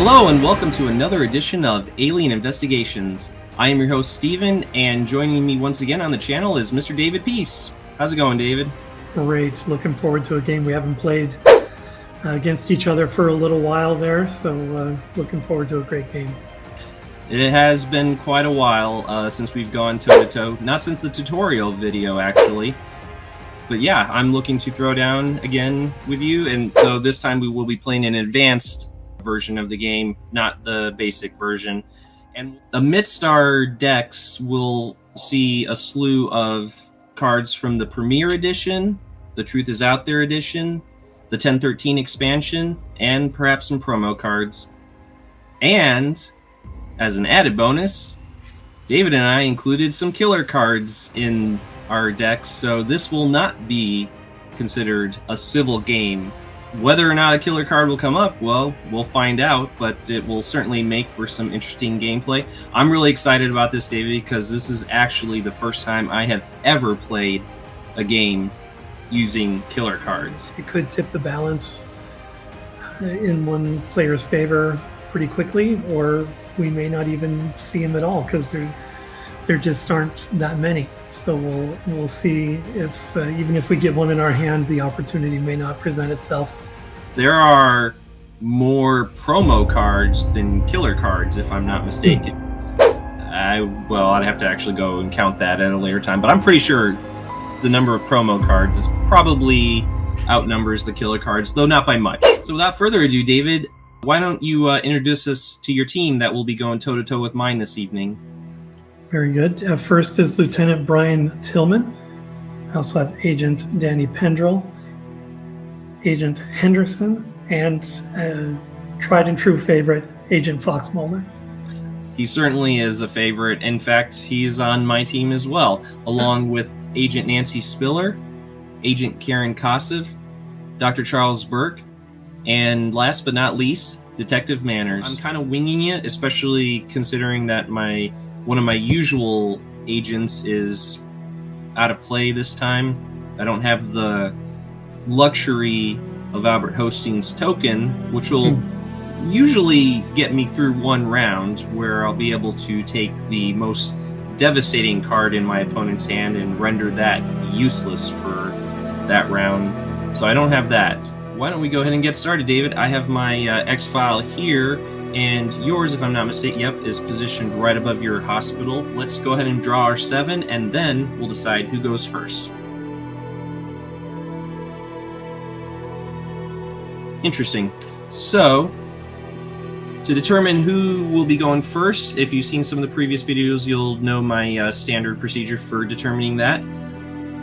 Hello and welcome to another edition of Alien Investigations. I am your host Steven, and joining me once again on the channel is Mr. David Pease. How's it going, David? Great. Looking forward to a game we haven't played against each other for a little while there, so looking forward to a great game. It has been quite a while since we've gone toe-to-toe. Not since the tutorial video, actually. But yeah, I'm looking to throw down again with you, and so this time we will be playing an advanced version of the game, not the basic version. And amidst our decks, we'll see a slew of cards from the Premier Edition, the Truth Is Out There Edition, the 1013 expansion, and perhaps some promo cards. And, as an added bonus, David and I included some killer cards in our decks, so this will not be considered a civil game. Whether or not a killer card will come up, well, we'll find out, but it will certainly make for some interesting gameplay. I'm really excited about this, David, because this is actually the first time I have ever played a game using killer cards. It could tip the balance in one player's favor pretty quickly, or we may not even see him at all because there just aren't that many. So we'll see if even if we get one in our hand, the opportunity may not present itself. There are more promo cards than killer cards, if I'm not mistaken. I'd have to actually go and count that at a later time, but I'm pretty sure the number of promo cards is probably outnumbers the killer cards, though not by much. So without further ado, David, why don't you introduce us to your team that will be going toe-to-toe with mine this evening? Very good. First is Lieutenant Brian Tillman. I also have Agent Danny Pendrell, Agent Henderson, and tried and true favorite, Agent Fox Mulder. He certainly is a favorite. In fact, he's on my team as well, along with Agent Nancy Spiller, Agent Karen Kosov, Dr. Charles Burke, and last but not least, Detective Manners. I'm kind of winging it, especially considering that one of my usual agents is out of play this time. I don't have the luxury of Albert Hosting's token, which will usually get me through one round, where I'll be able to take the most devastating card in my opponent's hand and render that useless for that round. So I don't have that. Why don't we go ahead and get started, David? I have my X-File here, and yours, if I'm not mistaken, is positioned right above your hospital. Let's go ahead and draw our 7, and then we'll decide who goes first. Interesting. So, to determine who will be going first, if you've seen some of the previous videos, you'll know my standard procedure for determining that.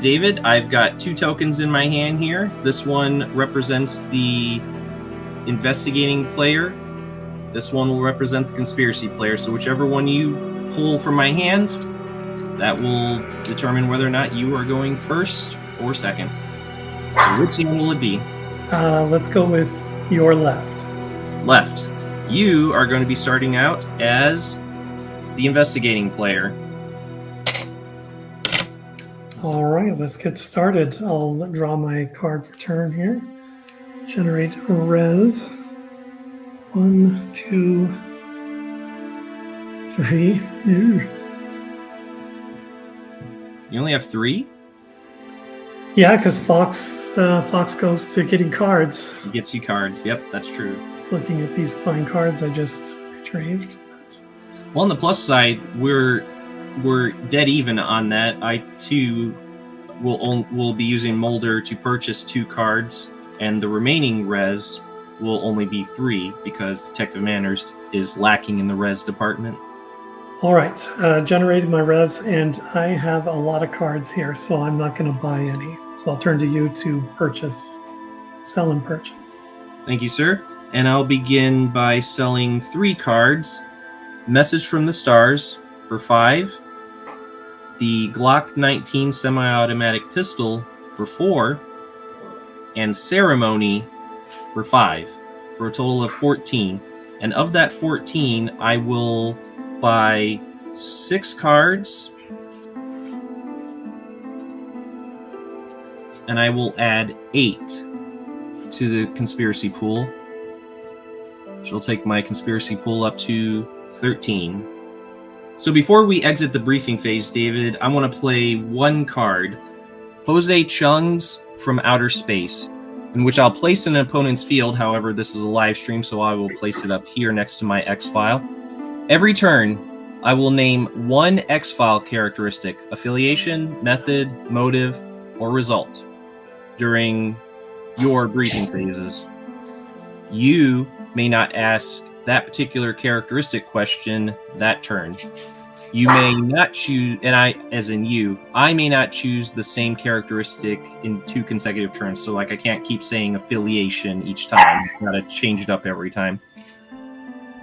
David, I've got 2 tokens in my hand here. This one represents the investigating player. This one will represent the conspiracy player. So whichever one you pull from my hand, that will determine whether or not you are going first or second. So which hand will it be? Let's go with your left. Left. You are going to be starting out as the investigating player. All right, let's get started. I'll draw my card for turn here. Generate res. 1, 2, 3. You only have 3? Yeah, because Fox goes to getting cards. He gets you cards. Yep, that's true. Looking at these fine cards I just retrieved. Well, on the plus side, we're dead even on that. I too will be using Mulder to purchase 2 cards, and the remaining res will only be 3 because Detective Manners is lacking in the res department. All right, generated my res, and I have a lot of cards here, so I'm not going to buy any. So I'll turn to you to sell and purchase. Thank you, sir. And I'll begin by selling 3 cards. Message from the Stars for 5. The Glock 19 semi-automatic pistol for 4. And Ceremony for 5, for a total of 14. And of that 14, I will buy 6 cards, and I will add 8 to the conspiracy pool. which will take my conspiracy pool up to 13. So before we exit the briefing phase, David, I want to play one card, Jose Chung's From Outer Space, in which I'll place in an opponent's field. However, this is a live stream, so I will place it up here next to my X-File. Every turn, I will name one X-File characteristic, affiliation, method, motive, or result during your briefing phases. You may not ask that particular characteristic question that turn. You may not choose, and I may not choose the same characteristic in 2 consecutive turns. So, like, I can't keep saying affiliation each time. I've got to change it up every time.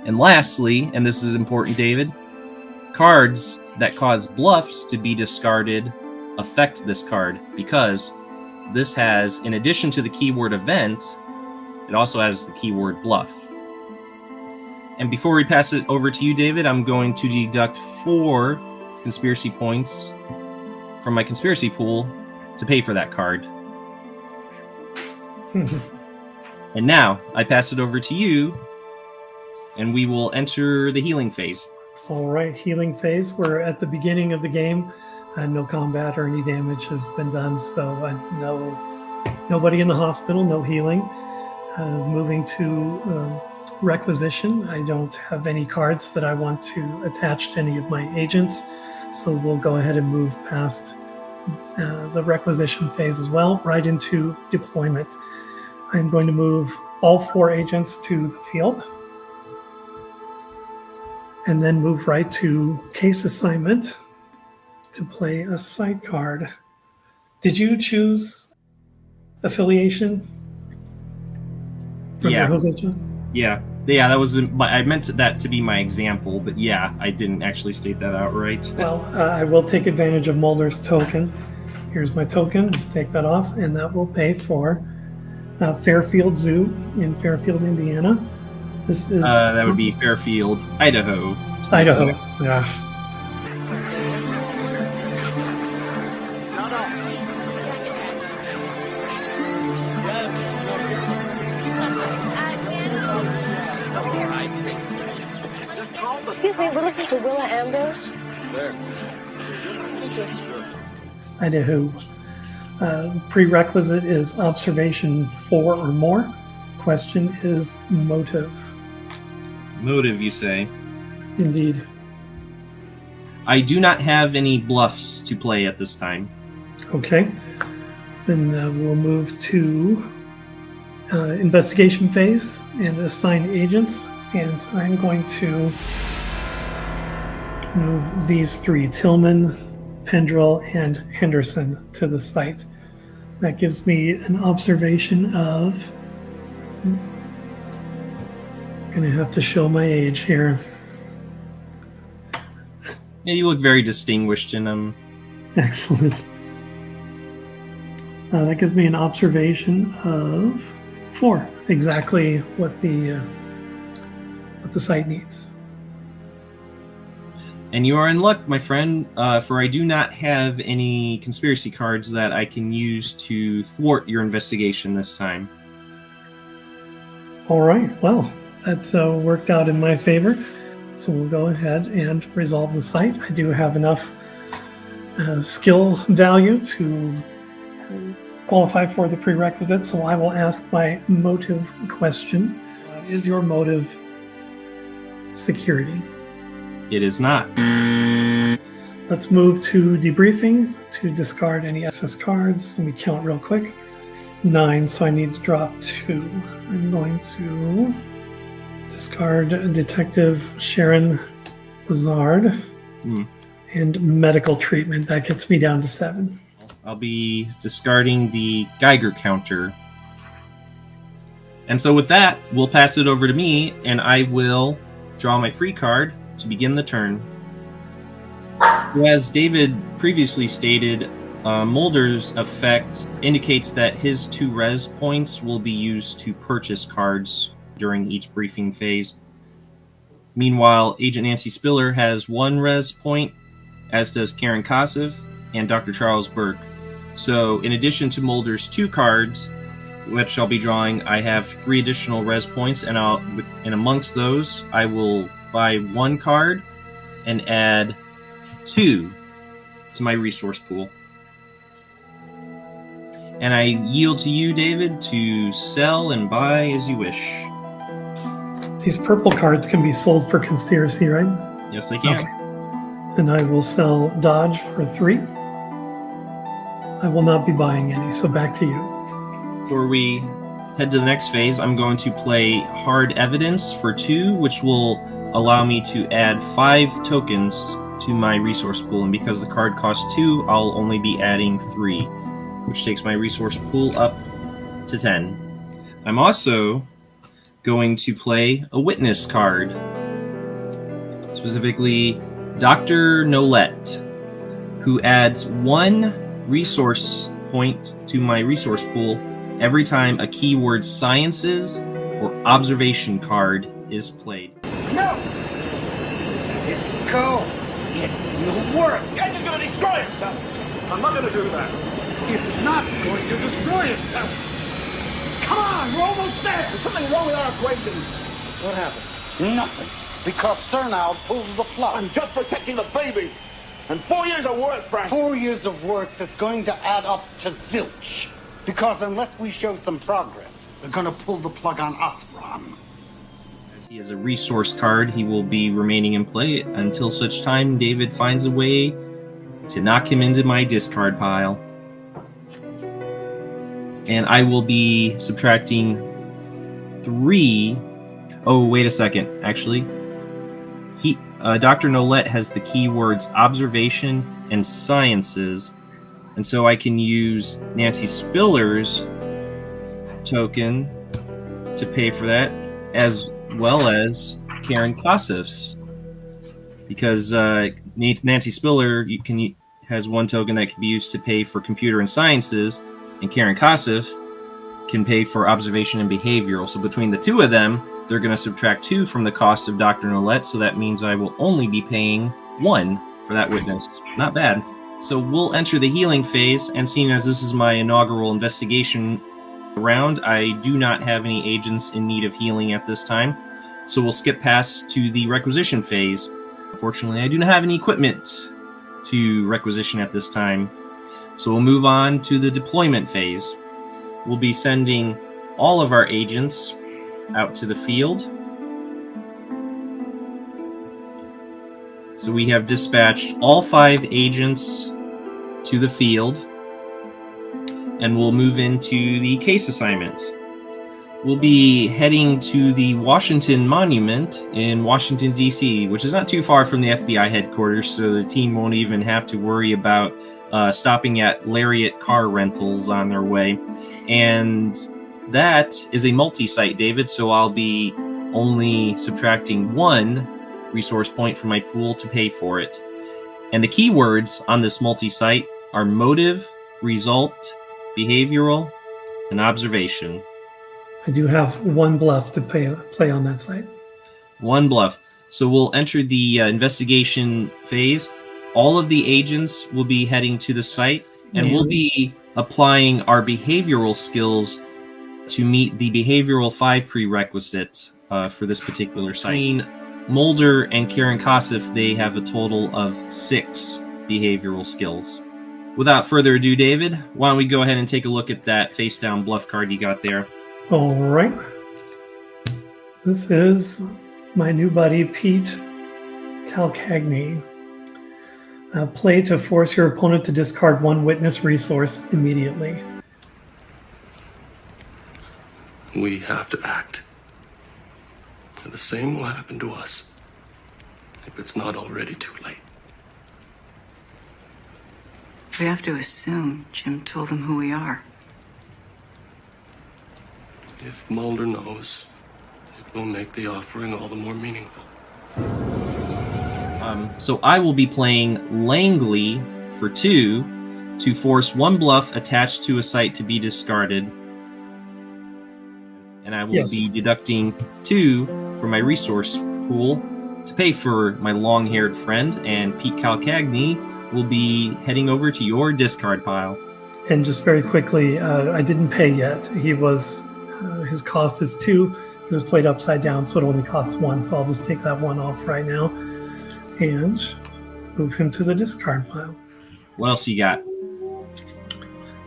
And lastly, and this is important, David, cards that cause bluffs to be discarded affect this card, because this has, in addition to the keyword event, it also has the keyword bluff. And before we pass it over to you, David, I'm going to deduct 4 conspiracy points from my conspiracy pool to pay for that card. And now, I pass it over to you, and we will enter the healing phase. All right, healing phase. We're at the beginning of the game. No combat or any damage has been done, so nobody in the hospital, no healing. Moving to requisition. I don't have any cards that I want to attach to any of my agents, so we'll go ahead and move past the requisition phase as well, right into deployment. I'm going to move all 4 agents to the field, and then move right to case assignment to play a side card. Did you choose affiliation? Yeah. Jose Chung? Yeah, that was I meant that to be my example, but yeah, I didn't actually state that outright. Well, I will take advantage of Mulder's token. Here's my token. Take that off, and that will pay for Fairfield Zoo in Fairfield, Indiana. This is that would be Fairfield, Idaho. Idaho. Yeah. Excuse me, we're looking for Willa Ambrose. There. Thank you. Idaho. Prerequisite is observation 4 or more. Question is motive. Motive, you say? Indeed. I do not have any bluffs to play at this time. Okay. Then we'll move to investigation phase and assign agents. And I'm going to move these 3, Tillman, Pendrell, and Henderson, to the site. That gives me an observation of... I'm going to have to show my age here. Yeah, you look very distinguished in them. Excellent. That gives me an observation of 4. Exactly what the site needs. And you are in luck, my friend, for I do not have any conspiracy cards that I can use to thwart your investigation this time. All right, well, that worked out in my favor. So we'll go ahead and resolve the site. I do have enough skill value to qualify for the prerequisite, so I will ask my motive question. Is your motive security? It is not. Let's move to debriefing to discard any SS cards. Let me count real quick. 9, so I need to drop 2. I'm going to discard Detective Sharon Lazard and medical treatment. That gets me down to 7. I'll be discarding the Geiger counter. And so with that, we'll pass it over to me, and I will draw my free card to begin the turn. As David previously stated, Mulder's effect indicates that his 2 res points will be used to purchase cards during each briefing phase. Meanwhile, Agent Nancy Spiller has 1 res point, as does Karen Kossev and Dr. Charles Burke. So, in addition to Mulder's 2 cards, which I'll be drawing, I have 3 additional res points, and amongst those, I will buy 1 card and add 2 to my resource pool. And I yield to you, David, to sell and buy as you wish. These purple cards can be sold for conspiracy, right? Yes, they can. Okay. Then I will sell dodge for 3. I will not be buying any, so back to you. Before we head to the next phase, I'm going to play hard evidence for 2, which will allow me to add 5 tokens to my resource pool. And because the card costs 2, I'll only be adding 3, which takes my resource pool up to 10. I'm also going to play a witness card, specifically Dr. Nolette, who adds 1 resource point to my resource pool every time a keyword sciences or observation card is played. No! It's go! It will work! You're just gonna destroy yourself! I'm not gonna do that! It's not going to destroy itself! Come on, we're almost there! There's something wrong with our equations! What happened? Nothing. Because Cernow pulls the plug. I'm just protecting the baby! And 4 years of work, Frank! 4 years of work that's going to add up to zilch. Because unless we show some progress, they're going to pull the plug on us, Ron. As he is a resource card, he will be remaining in play until such time David finds a way to knock him into my discard pile. And I will be subtracting 3. Oh, wait a second. Actually, Dr. Nolette has the keywords observation and sciences, and so I can use Nancy Spiller's token to pay for that, as well as Karen Kosseff's, because Nancy Spiller has 1 token that can be used to pay for computer and sciences, and Karen Kosseff can pay for observation and behavioral. So between the 2 of them, they're going to subtract 2 from the cost of Dr. Nolette, so that means I will only be paying 1 for that witness. Not bad. So we'll enter the healing phase, and seeing as this is my inaugural investigation round, I do not have any agents in need of healing at this time, so we'll skip past to the requisition phase. Unfortunately, I do not have any equipment to requisition at this time, so we'll move on to the deployment phase. We'll be sending all of our agents out to the field. So we have dispatched all 5 agents to the field, and we'll move into the case assignment. We'll be heading to the Washington Monument in Washington, D.C., which is not too far from the FBI headquarters, so the team won't even have to worry about stopping at Lariat car rentals on their way. And that is a multi-site, David, so I'll be only subtracting 1 resource point from my pool to pay for it. And the keywords on this multi-site are motive, result, behavioral, and observation. I do have 1 bluff to play on that site. 1 bluff. So we'll enter the investigation phase. All of the agents will be heading to the site, and we'll be applying our behavioral skills to meet the behavioral 5 prerequisites for this particular site. Between Mulder and Karen Kosseff, they have a total of 6 behavioral skills. Without further ado, David, why don't we go ahead and take a look at that face-down bluff card you got there. All right. This is my new buddy, 𝐗-𝐅i𝐥e𝐬. Play to force your opponent to discard 1 witness resource immediately. We have to act. And the same will happen to us if it's not already too late. We have to assume Jim told them who we are. If Mulder knows, it will make the offering all the more meaningful. So I will be playing Langley for 2 to force 1 bluff attached to a site to be discarded. And I will be deducting 2 from my resource pool to pay for my long-haired friend, and 𝐗-𝐅i𝐥e𝐬 will be heading over to your discard pile. And just very quickly, I didn't pay yet. He was, his cost is 2. He was played upside down, so it only costs 1. So I'll just take that 1 off right now and move him to the discard pile. What else you got?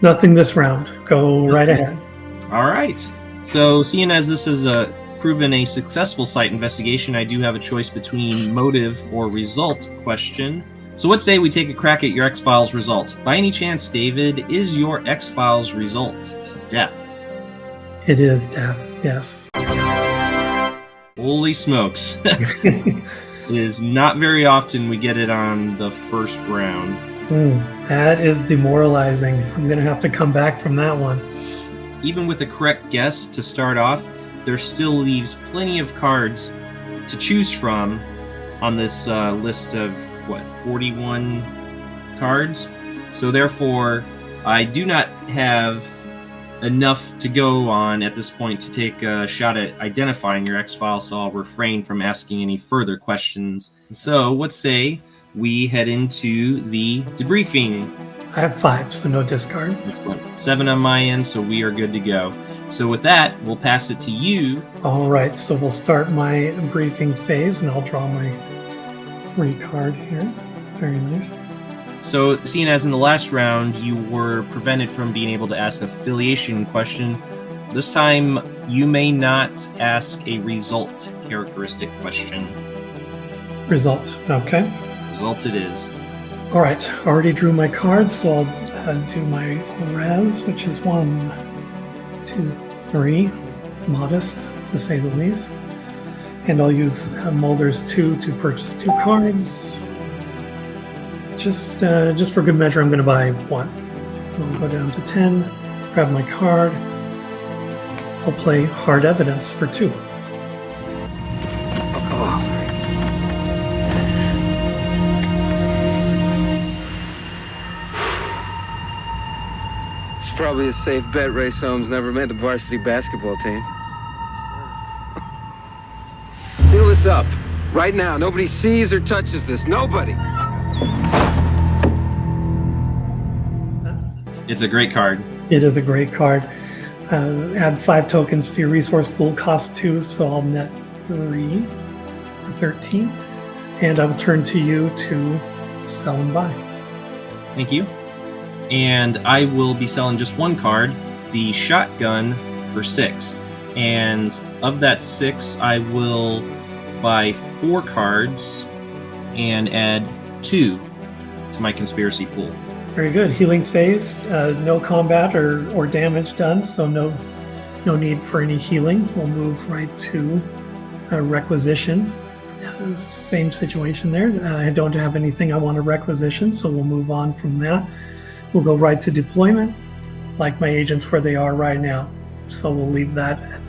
Nothing this round. Go right ahead. All right. So seeing as this is proven a successful site investigation, I do have a choice between motive or result question. So let's say we take a crack at your X-Files result. By any chance, David, is your X-Files result death? It is death, yes. Holy smokes. It is not very often we get it on the first round. That is demoralizing. I'm going to have to come back from that one. Even with a correct guess to start off, there still leaves plenty of cards to choose from on this list of, 41 cards? So therefore, I do not have enough to go on at this point to take a shot at identifying your X-File, so I'll refrain from asking any further questions. So let's say we head into the debriefing. I have 5, so no discard. Excellent. 7 on my end, so we are good to go. So with that, we'll pass it to you. All right, so we'll start my briefing phase, and I'll draw my free card here. Very nice. So, seeing as in the last round you were prevented from being able to ask affiliation question, this time you may not ask a result characteristic question. Result, okay. Result it is. All right, already drew my card, so I'll do my res, which is 1, 2, 3. Modest, to say the least. And I'll use Mulder's 2 to purchase 2 cards. Just for good measure, I'm going to buy 1. So I'll go down to 10, grab my card. I'll play Hard Evidence for 2. It's probably a safe bet Ray Soames never made the varsity basketball team. Seal this up. Right now. Nobody sees or touches this. Nobody. It's a great card. It is a great card. Add 5 tokens to your resource pool. Cost 2, so I'll net 3 for 13. And I will turn to you to sell and buy. Thank you. And I will be selling just 1 card, the shotgun, for 6. And of that 6, I will buy 4 cards and add 2 to my conspiracy pool. Very good. Healing phase. No combat or damage done, so no need for any healing. We'll move right to requisition. Same situation there. I don't have anything I want to requisition, so we'll move on from that. We'll go right to deployment, like my agents where they are right now. So we'll leave that at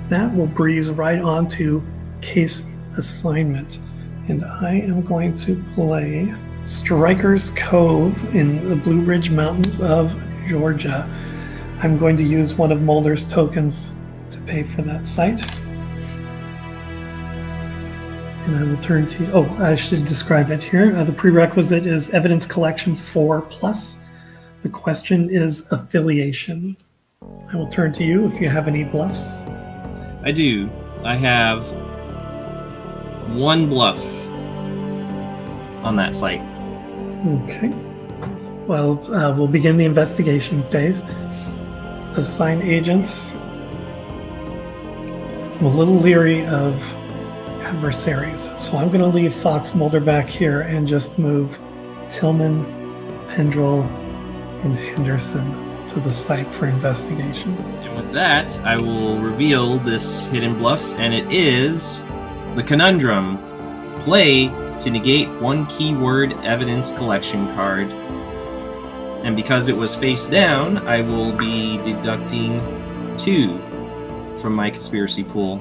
that. We'll breeze right on to case assignment. And I am going to play Striker's Cove in the Blue Ridge Mountains of Georgia. I'm going to use one of Mulder's tokens to pay for that site. And I will turn to, I should describe it here. The prerequisite is evidence collection 4+. The question is affiliation. I will turn to you if you have any bluffs. I do. I have 1 bluff on that site. Okay. Well, we'll begin the investigation phase. Assign agents. I'm a little leery of adversaries, so I'm going to leave Fox Mulder back here and just move Tillman, Pendrell, and Henderson to the site for investigation. And with that, I will reveal this hidden bluff, and it is the conundrum. Play to negate 1 keyword evidence collection card. And because it was face down, I will be deducting 2 from my conspiracy pool.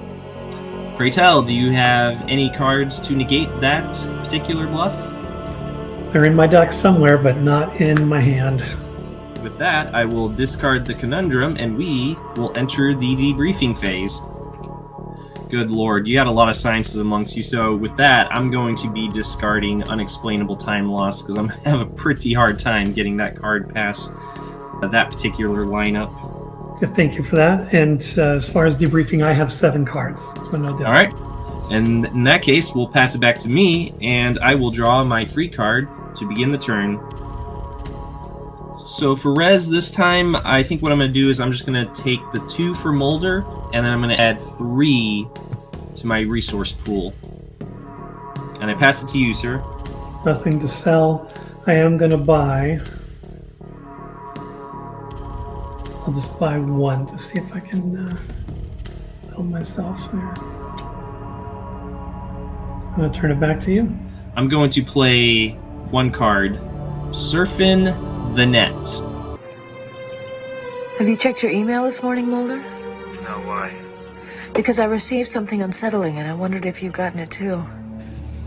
Pray tell, do you have any cards to negate that particular bluff? They're in my deck somewhere, but not in my hand. With that, I will discard the conundrum, and we will enter the debriefing phase. Good lord, you got a lot of sciences amongst you, so with that, I'm going to be discarding unexplainable time loss, because I'm going to have a pretty hard time getting that card past that particular lineup. Yeah, thank you for that. And as far as debriefing, I have 7 cards, so no discount. All right. And in that case, we'll pass it back to me, and I will draw my free card to begin the turn. So for Rez this time, I think what I'm going to do is I'm just going to take the 2 for Mulder, and then I'm going to add 3 to my resource pool. And I pass it to you, sir. Nothing to sell. I am going to buy... I'll just buy 1 to see if I can help myself there. I'm going to turn it back to you. I'm going to play 1 card, Surfin' the Net. Have you checked your email this morning, Mulder? Now why? Because I received something unsettling, and I wondered if you'd gotten it too.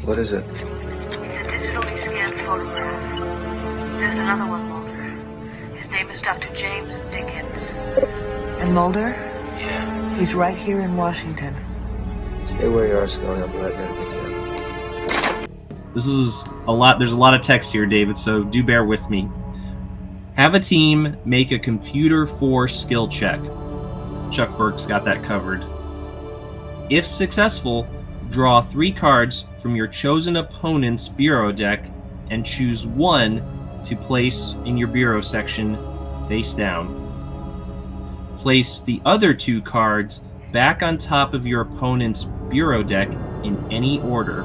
What is it? It's a digitally scanned photograph. There's another one, Mulder. His name is Dr. James Dickens. And Mulder? Yeah. He's right here in Washington. Stay where you are, Scully. I'll be right there to pick you up. This is a lot. There's a lot of text here, David, so do bear with me. Have a team make a computer force skill check. Chuck Burke's got that covered. If successful, draw 3 cards from your chosen opponent's bureau deck and choose 1 to place in your bureau section face down. Place the other 2 cards back on top of your opponent's bureau deck in any order.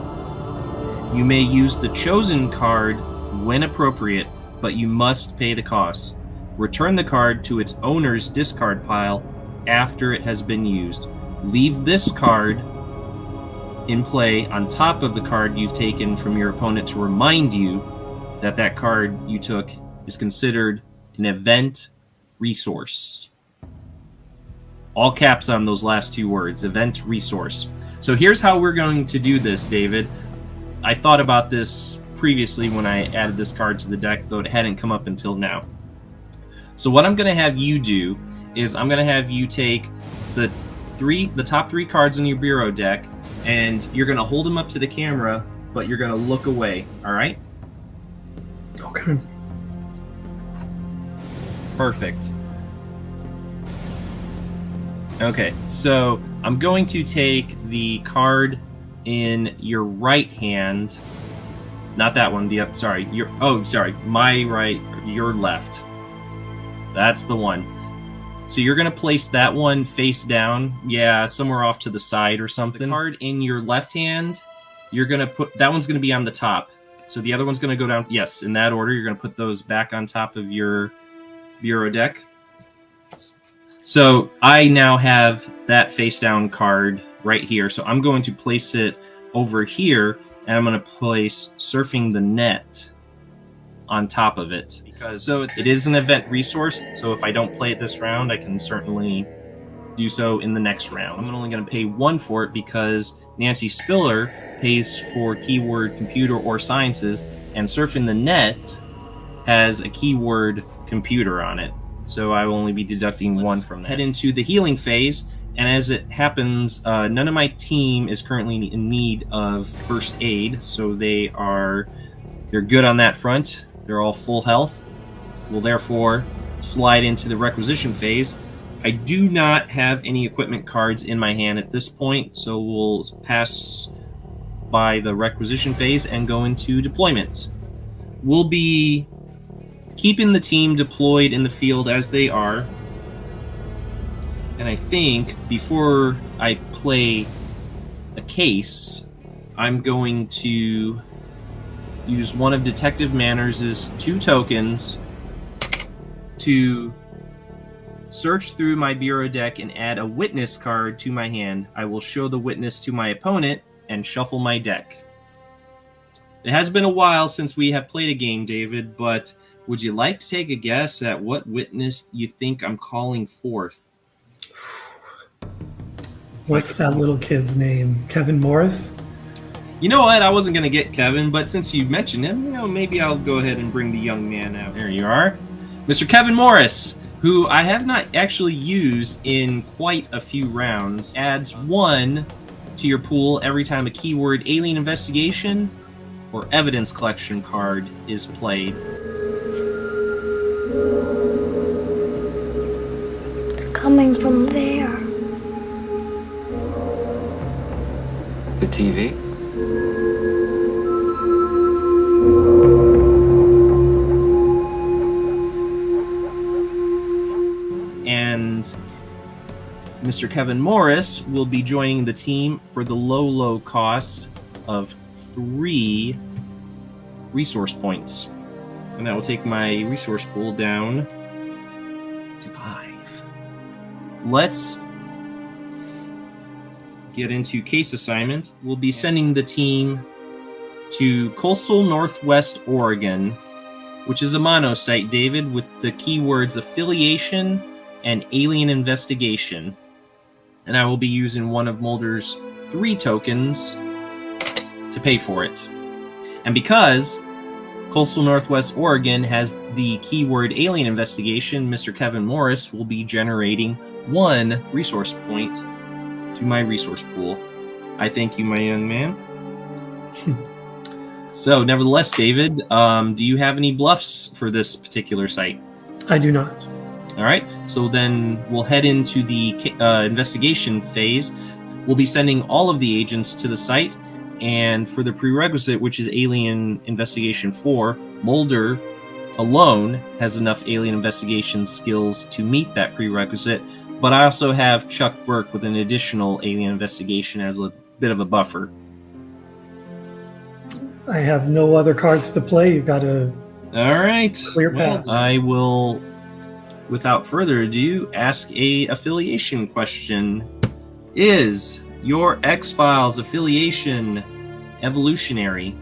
You may use the chosen card when appropriate, but you must pay the cost. Return the card to its owner's discard pile after it has been used. Leave this card in play on top of the card you've taken from your opponent to remind you that that card you took is considered an event resource. All caps on those last 2 words, event resource. So here's how we're going to do this, David. I thought about this previously when I added this card to the deck, though it hadn't come up until now. So what I'm going to have you do is I'm going to have you take the top 3 cards in your bureau deck, and you're going to hold them up to the camera, but you're going to look away, all right? Okay. Perfect. Okay, so I'm going to take the card in your right hand, not that one, my right, your left. That's the one. So you're going to place that one face down, somewhere off to the side or something. The card in your left hand, you're going to put, that one's going to be on the top. So the other one's going to go down, yes, in that order. You're going to put those back on top of your bureau deck. So I now have that face down card right here. So I'm going to place it over here, and I'm going to place Surfing the Net on top of it. So it is an event resource, so if I don't play it this round, I can certainly do so in the next round. I'm only going to pay 1 for it because Nancy Spiller pays for keyword computer or sciences, and Surfing the Net has a keyword computer on it. So I will only be deducting 1 from that. Head into the healing phase, and as it happens, none of my team is currently in need of first aid, so they're good on that front. They're all full health. We'll therefore slide into the requisition phase. I do not have any equipment cards in my hand at this point, so we'll pass by the requisition phase and go into deployment. We'll be keeping the team deployed in the field as they are. And I think before I play a case, I'm going to use one of Detective Manners' 2 tokens to search through my bureau deck and add a witness card to my hand. I will show the witness to my opponent and shuffle my deck. It has been a while since we have played a game, David, but would you like to take a guess at what witness you think I'm calling forth? What's that little kid's name? Kevin Morris? You know what? I wasn't going to get Kevin, but since you mentioned him, maybe I'll go ahead and bring the young man out. There you are. Mr. Kevin Morris, who I have not actually used in quite a few rounds, adds 1 to your pool every time a keyword alien investigation or evidence collection card is played. coming from there. The TV? And Mr. Kevin Morris will be joining the team for the low cost of 3 resource points. And that will take my resource pool down to 5. Let's get into case assignment. We'll be sending the team to coastal northwest Oregon, which is a mono site, David, with the keywords affiliation and alien investigation. And I will be using one of Mulder's 3 tokens to pay for it. And because coastal northwest Oregon has the keyword alien investigation, Mr. Kevin Morris will be generating 1 resource point to my resource pool. I thank you, my young man. So, nevertheless, David, do you have any bluffs for this particular site? I do not. All right, so then we'll head into the investigation phase. We'll be sending all of the agents to the site, and for the prerequisite, which is Alien Investigation 4, Mulder alone has enough alien investigation skills to meet that prerequisite, but I also have Chuck Burke with an additional alien investigation as a bit of a buffer. I have no other cards to play. You've got a clear path. I will, without further ado, ask a affiliation question. Is your X-Files affiliation evolutionary?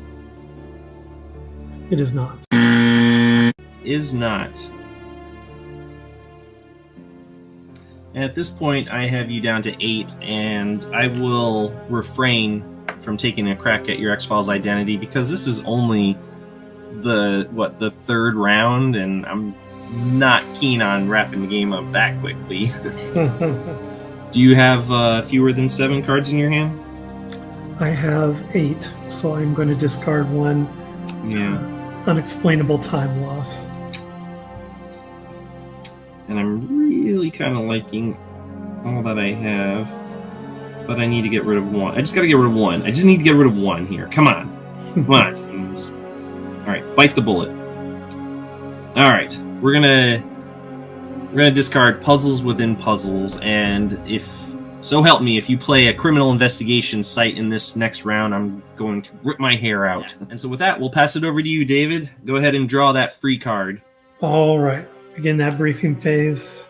It is not. Is not. At this point, I have you down to 8, and I will refrain from taking a crack at your X-Files identity because this is only the 3rd round, and I'm not keen on wrapping the game up that quickly. Do you have fewer than 7 cards in your hand? I have 8, so I'm going to discard 1. Yeah. Unexplainable time loss. And I'm really kind of liking all that I have, but I need to get rid of 1. I just got to get rid of 1. I just need to get rid of 1 here. Come on. Come on. All right, bite the bullet. All right, we're gonna discard puzzles within puzzles, and if so help me, if you play a criminal investigation site in this next round, I'm going to rip my hair out. And so with that, we'll pass it over to you, David. Go ahead and draw that free card. All right. Begin that briefing phase.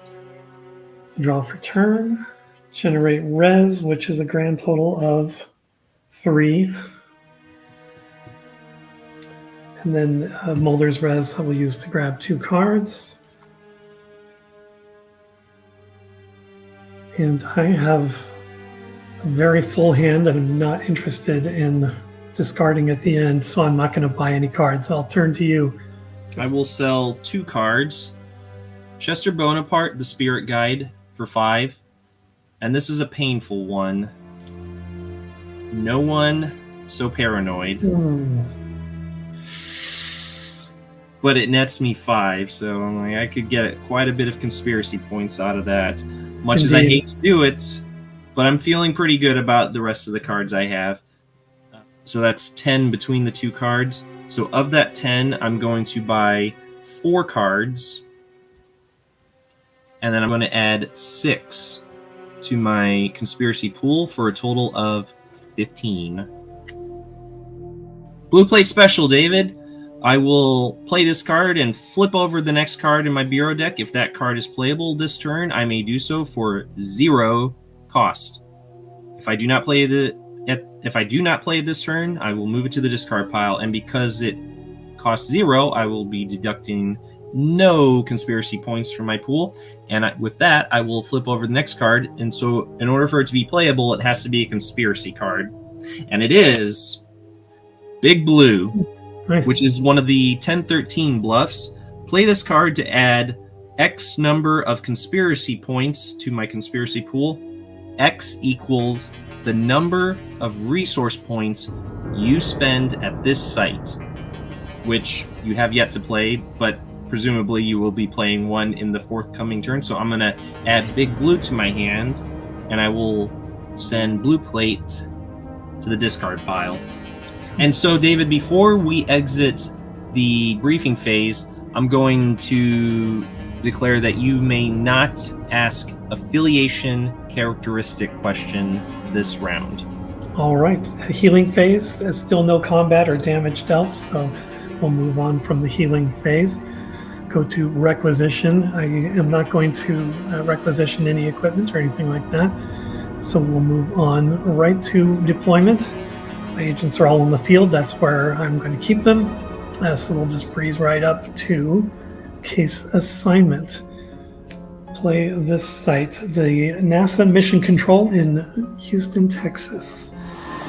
Draw for turn. Generate res, which is a grand total of 3. And then Mulder's res I will use to grab 2 cards. And I have a very full hand. I'm not interested in discarding at the end, so I'm not going to buy any cards. I'll turn to you. I will sell 2 cards. Chester Bonaparte, the Spirit Guide, for 5. And this is a painful one. No one so paranoid. But it nets me 5, so I'm like, I could get quite a bit of conspiracy points out of that. Much as I hate to do it, but I'm feeling pretty good about the rest of the cards I have. So that's 10 between the 2 cards. So of that 10, I'm going to buy 4 cards. And then I'm going to add 6 to my conspiracy pool for a total of 15. Blue plate special, David. I will play this card and flip over the next card in my bureau deck. If that card is playable this turn, I may do so for 0 cost. If I do not play this turn, I will move it to the discard pile, and because it costs 0, I will be deducting no conspiracy points from my pool. And with that, I will flip over the next card. And so in order for it to be playable, it has to be a conspiracy card. And it is Big Blue. Nice. Which is one of the 10-13 bluffs. Play this card to add X number of conspiracy points to my conspiracy pool. X equals the number of resource points you spend at this site, which you have yet to play, but presumably you will be playing one in the forthcoming turn. So I'm going to add Big Blue to my hand, and I will send Blue Plate to the discard pile. And so, David, before we exit the briefing phase, I'm going to declare that you may not ask affiliation characteristic question this round. All right. Healing phase is still no combat or damage dealt, so we'll move on from the healing phase. Go to requisition. I am not going to requisition any equipment or anything like that. So we'll move on right to deployment. My agents are all in the field. That's where I'm going to keep them. So we'll just breeze right up to case assignment. Play this site, the NASA Mission Control in Houston, Texas.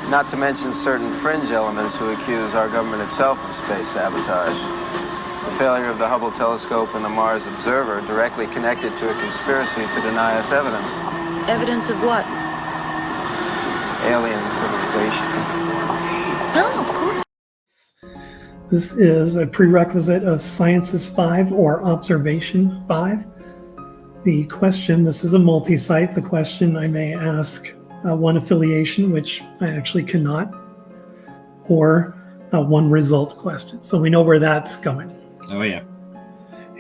Not to mention certain fringe elements who accuse our government itself of space sabotage. The failure of the Hubble telescope and the Mars Observer directly connected to a conspiracy to deny us evidence. Evidence of what? Alien civilization. Oh, of course. This is a prerequisite of Sciences 5 or Observation 5. The question, this is a multi-site, the question I may ask one affiliation, which I actually cannot, or one result question. So we know where that's going. Oh, yeah.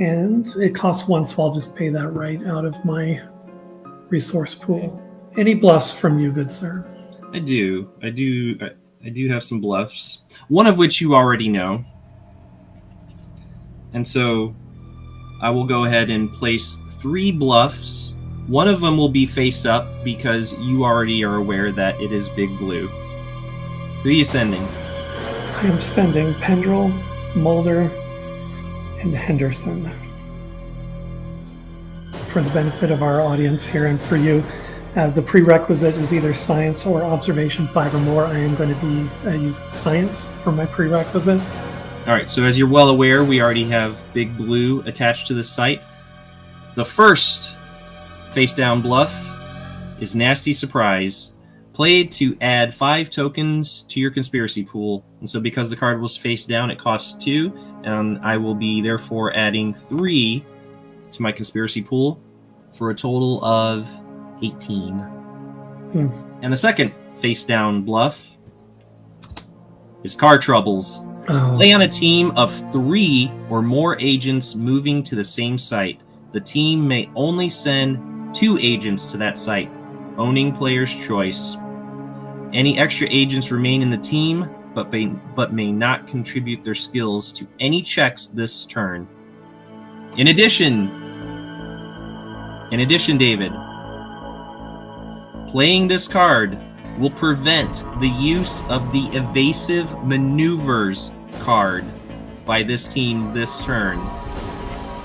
And it costs 1, so I'll just pay that right out of my resource pool. Any bluffs from you, good sir? I do have some bluffs, one of which you already know. And so I will go ahead and place 3 bluffs. One of them will be face up because you already are aware that it is Big Blue. Who are you sending? I am sending Pendrell, Mulder, and Henderson. For the benefit of our audience here and for you, the prerequisite is either Science or Observation 5 or more. I am going to be using Science for my prerequisite. All right, so as you're well aware, we already have Big Blue attached to the site. The first face-down bluff is Nasty Surprise, played to add 5 tokens to your conspiracy pool. And so because the card was face down, it costs 2, and I will be therefore adding 3 to my conspiracy pool for a total of 18. And the second face-down bluff is Car Troubles. Play on a team of 3 or more agents moving to the same site. The team may only send 2 agents to that site, owning player's choice. Any extra agents remain in the team, but may not contribute their skills to any checks this turn. In addition, David, playing this card will prevent the use of the Evasive Maneuvers card by this team this turn.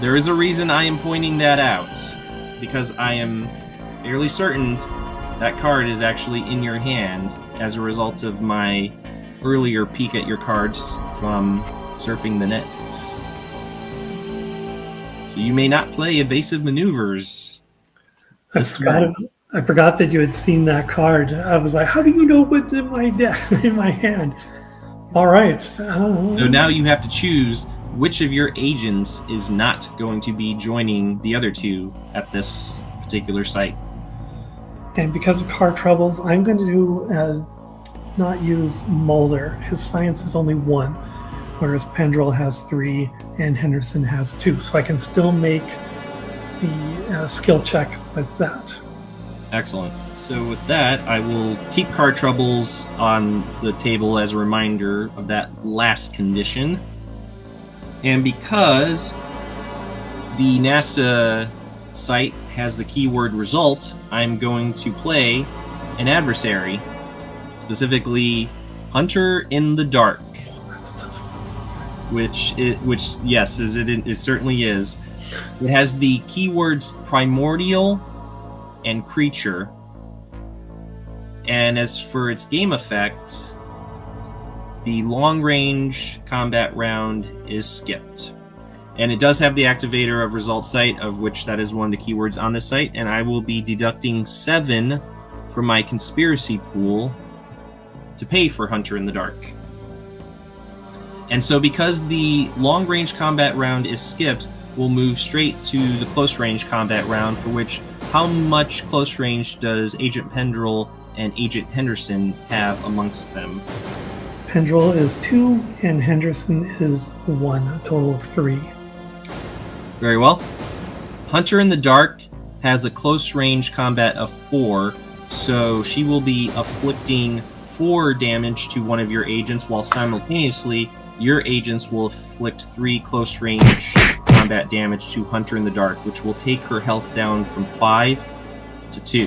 There is a reason I am pointing that out, because I am fairly certain that card is actually in your hand as a result of my earlier peek at your cards from surfing the net. So you may not play Evasive Maneuvers. I forgot that you had seen that card. I was like, how do you know what's in my in my hand? All right. So now you have to choose which of your agents is not going to be joining the other 2 at this particular site. And because of car troubles, I'm going to not use Mulder. His Science is only 1, whereas Pendrell has 3 and Henderson has 2. So I can still make the skill check with that. Excellent. So with that, I will keep Car Troubles on the table as a reminder of that last condition. And because the NASA site has the keyword result, I'm going to play an adversary, specifically Hunter in the Dark. That's a tough one. Which yes, it certainly is. It has the keywords primordial and creature. And as for its game effect, the long-range combat round is skipped. And it does have the activator of result site, of which that is one of the keywords on this site, and I will be deducting 7 from my conspiracy pool to pay for Hunter in the Dark. And so because the long-range combat round is skipped, we'll move straight to the close range combat round, for which how much close range does Agent Pendrell and Agent Henderson have amongst them? Pendrell is 2 and Henderson is 1, a total of 3. Very well. Hunter in the Dark has a close range combat of 4, so she will be afflicting 4 damage to one of your agents, while simultaneously your agents will inflict 3 close range combat damage to Hunter in the Dark, which will take her health down from 5 to 2.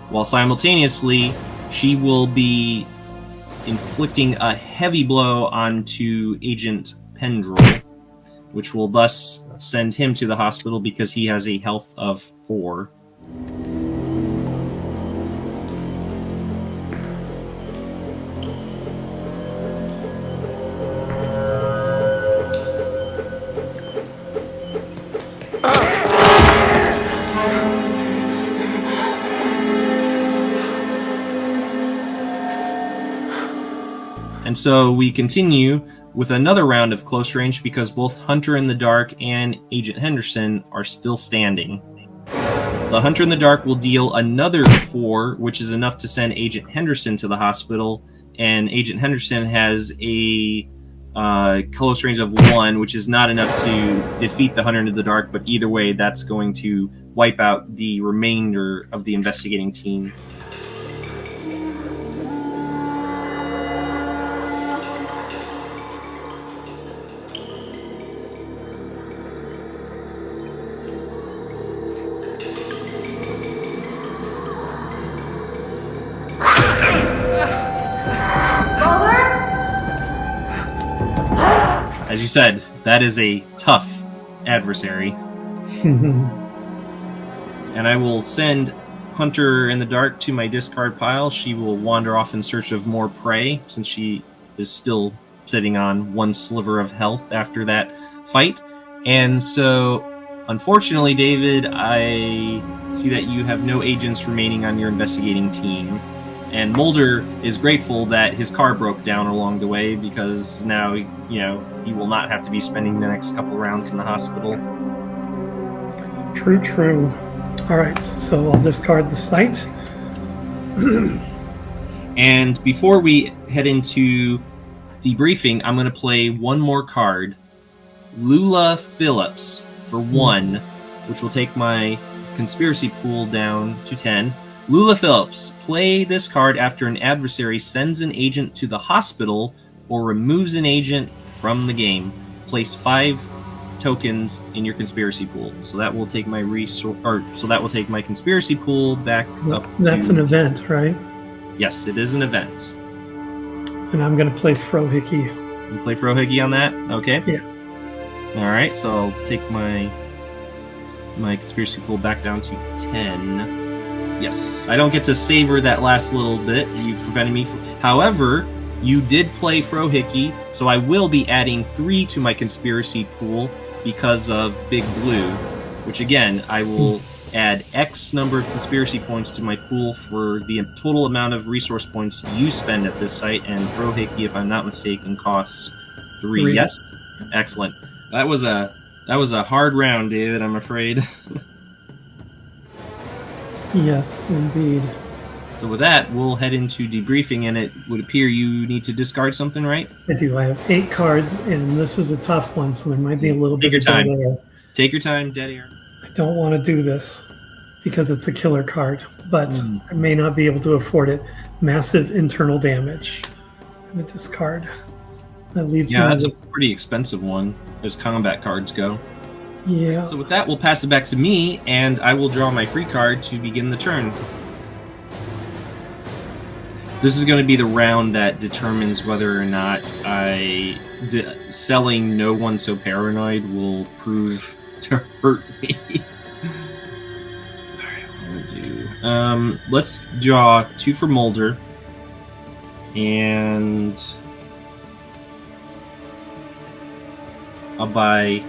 While simultaneously, she will be inflicting a heavy blow onto Agent Pendrell, which will thus send him to the hospital because he has a health of 4. And so we continue with another round of close range because both Hunter in the Dark and Agent Henderson are still standing. The Hunter in the Dark will deal another 4, which is enough to send Agent Henderson to the hospital, and Agent Henderson has a close range of 1, which is not enough to defeat the Hunter in the Dark, but either way, that's going to wipe out the remainder of the investigating team. As you said, that is a tough adversary. And I will send Hunter in the Dark to my discard pile. She will wander off in search of more prey, since she is still sitting on 1 sliver of health after that fight. And so, unfortunately, David, I see that you have no agents remaining on your investigating team. And Mulder is grateful that his car broke down along the way, because now, he will not have to be spending the next couple rounds in the hospital. True. Alright, so I'll discard the site. And before we head into debriefing, I'm going to play one more card. Lula Phillips for 1, which will take my conspiracy pool down to 10. Lula Phillips, play this card after an adversary sends an agent to the hospital or removes an agent from the game. Place 5 tokens in your conspiracy pool. So that will take my my conspiracy pool back up. That's an event, right? Yes, it is an event. And I'm going to play Frohickey. You play Frohickey on that? Okay. Yeah. All right. So I'll take my conspiracy pool back down to 10. Yes, I don't get to savor that last little bit. You prevented me from... However, you did play Frohickey, so I will be adding 3 to my conspiracy pool because of Big Blue, which again, I will add X number of conspiracy points to my pool for the total amount of resource points you spend at this site, and Frohickey, if I'm not mistaken, costs 3. Yes? Excellent. That was a hard round, David, I'm afraid. Yes, indeed. So with that, we'll head into debriefing, and it would appear you need to discard something, right? I do. I have 8 cards, and this is a tough one, so there might be a little bit of dead air. Take your time, dead air. I don't want to do this because it's a killer card, but I may not be able to afford it. Massive internal damage. I'm going to discard. That leaves me that's with... a pretty expensive one as combat cards go. Yeah. So with that, we'll pass it back to me, and I will draw my free card to begin the turn. This is going to be the round that determines whether or not selling No One So Paranoid will prove to hurt me. Alright, what I'm going to do... let's draw 2 for Mulder, and I'll buy